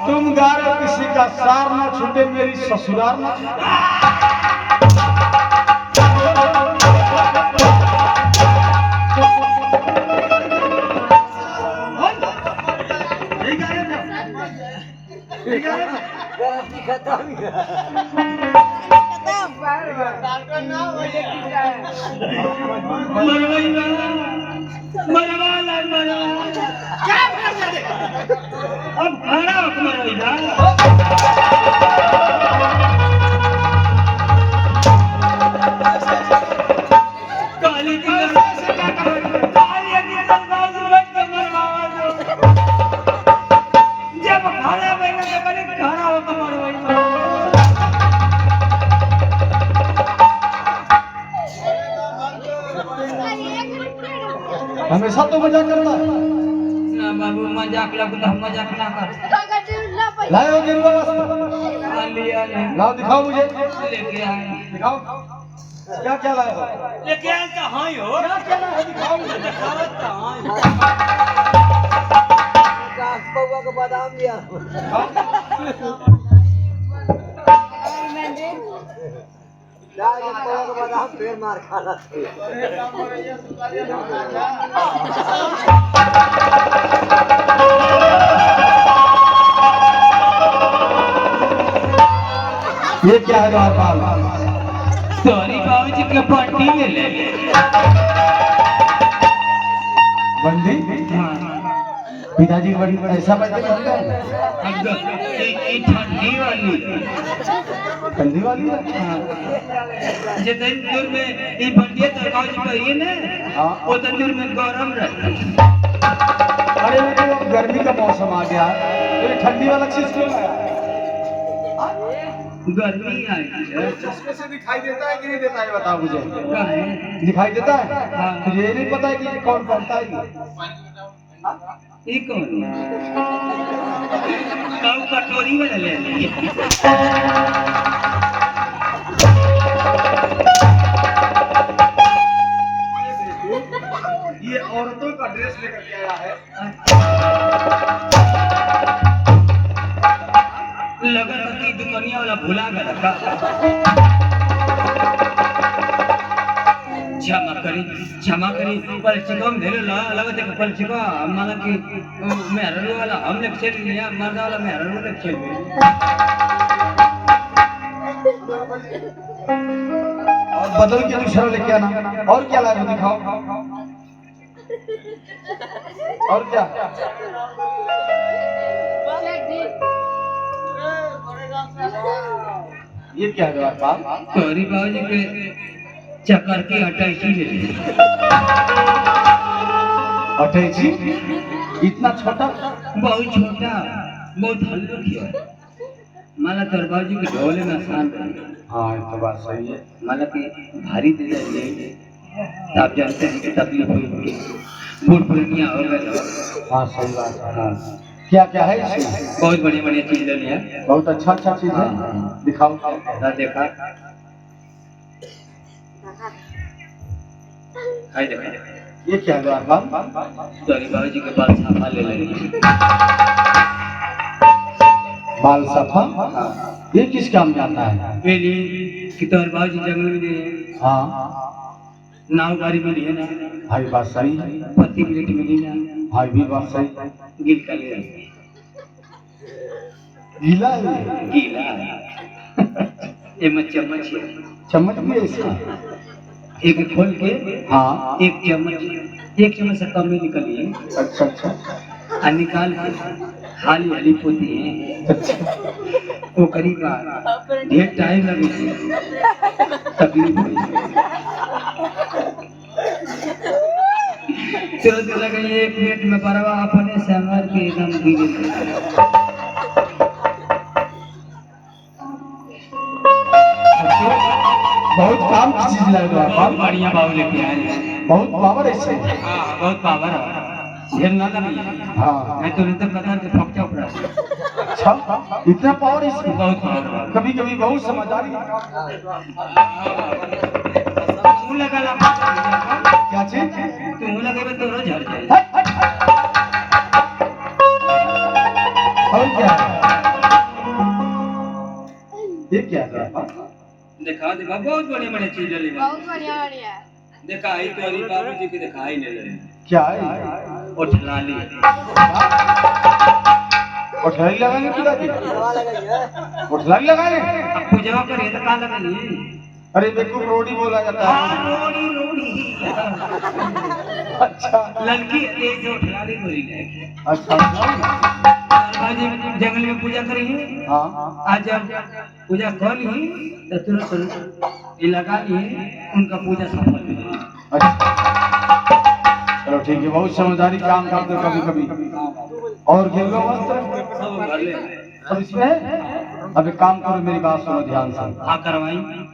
तुम गा रहे हो किसी का सार न छूटे मेरी ससुराल न अब खाना मरवाइला काली जब खाना बना तो कने खाना होकर मरवाइला। हमेशा तो मजाक करता है। ना बाबू मजाक लगता तो हम मजाक ना कर। लाओ गिरवा वास्ते लिया ले लाओ दिखाओ मुझे, लेके आए। दिखाओ क्या क्या लाए हो, लेके आए तो हाँ ही हो। क्या क्या लाए हो दिखाओ मुझे। दिखावत तो हाँ ही हो। पौवा का बादाम दिया बादाम फिर मार खाना ये क्या है द्वारपाल? सॉरी बाबूजी के पट्टी ले ले बंदी पिताजी की बड़ी ऐसा बंदी होता है, ठंडी वाली ठंडी वाली है। जे तंदूर में ई बंडिया तरकाऊ जी कहिए ना, हाँ। वो तंदूर में गरम रहता। अरे वो तो गर्मी का मौसम आ गया, तो ये ठंडी वाला चीज क्यों लाया? गर्मी आई है चश्मे से दिखाई देता है कि नहीं देता है बताओ मुझे। काहे दिखाई देता है? हाँ। तुझे ये नहीं पता है कि ये कौन पहनता है? ई कौन काऊ कटोरी में ले लिए ये औरतों का ड्रेस लेकर के आया है। लगा था कि दुनिया वाला भुला गया का। क्षमा करी पर चिकम धेरे लगा थे पर चिका माना कि मेहररू वाला हम लोग चल लिया, मर्दा वाला मेहररू लोग चल गए। और बदल के दूसरा लेके आना। और क्या लाए हो दिखाओ, और क्या? ये क्या है द्वारपाल? सॉरी बाबूजी के चक्कर की अटैची ले ली। अटैची? इतना छोटा? बहुत छोटा बहुत हल्का किया माला तोर बाबूजी के ढोले में आसान बन। हाँ ये तो बात सही है। माला की भारी दे जाइए तो आप जानते हैं कि तकलीफ हुई बूढ़ पुरानिया हो गए तो। हाँ सही बात है। हाँ क्या क्या है इसमें? बहुत बढ़िया बढ़िया चीज ले लिया। बहुत अच्छा अच्छा चीज है, दिखाओ। ना देखा हाय देखा ये क्या है द्वारपाल? सॉरी बाबूजी के बाल साफा ले लेंगे। बाल सफा? ये किस काम में आता है? पहले कि तोर बाबूजी जंगल में गए, हाँ नाव गाड़ी मिली है ना, भाई बात सही है। पत्ती प्लेट मिली ना, भाई भी बात सही है। गिल का ले गीला है ये? गीला ये में चम्मच है, चम्मच भी है इसका? एक खोल के हाँ एक चम्मच से कम में निकलिए अच्छा अच्छा और निकाल के हाली हाली पोती है अच्छा। वो करीब ढेर टाइम लगे तकलीफ हुई तुरंत लगे 1 मिनट में बरवा अपने संवर के एकदम गिरे। बहुत काम की चीज लग रहा है। बहुत बढ़िया बाबू लेके आए बहुत पावर है इससे। हाँ बहुत पावर है, ढेर ना लगी। हाँ मैं तो नहीं तो कतर के फक जाऊँ पूरा। अच्छा, इतना पावर इसमें। बहुत पावर है। कभी कभी बहुत समझदारी। तू लगा ला, क्या चीज? तू लगे तो रोज झड़ जाए। और क्या है? ये क्या है? देखा देखा बहुत बढ़िया बढ़िया चीज डली बा। बहुत बढ़िया बढ़िया। देखा आई तो अली बाबू जी के दिखाई नहीं रहे। क्या है? और ठलाली उठलाई लगाएंगे पिताजी? उठलाई लगाएंगे? अब पूजा करिए तो का लगाइए? अरे बेवकूफ, रोटी बोला जाता है। हाँ रोड़ी रोड़ी। अच्छा लड़की है जो ठलाली बोली है। अच्छा। आज जंगल में पूजा करिए। हाँ आज जब पूजा कर ली तो तुरंत ये लगा लिए, उनका पूजा सफल हो जाए। अच्छा चलो ठीक है, बहुत समझदारी काम करते हो कभी कभी। और गिरवा वस्त्र सब भर ले। सब इसमें है? अब एक काम करो, मेरी बात सुनो ध्यान से। हाँ करवाई।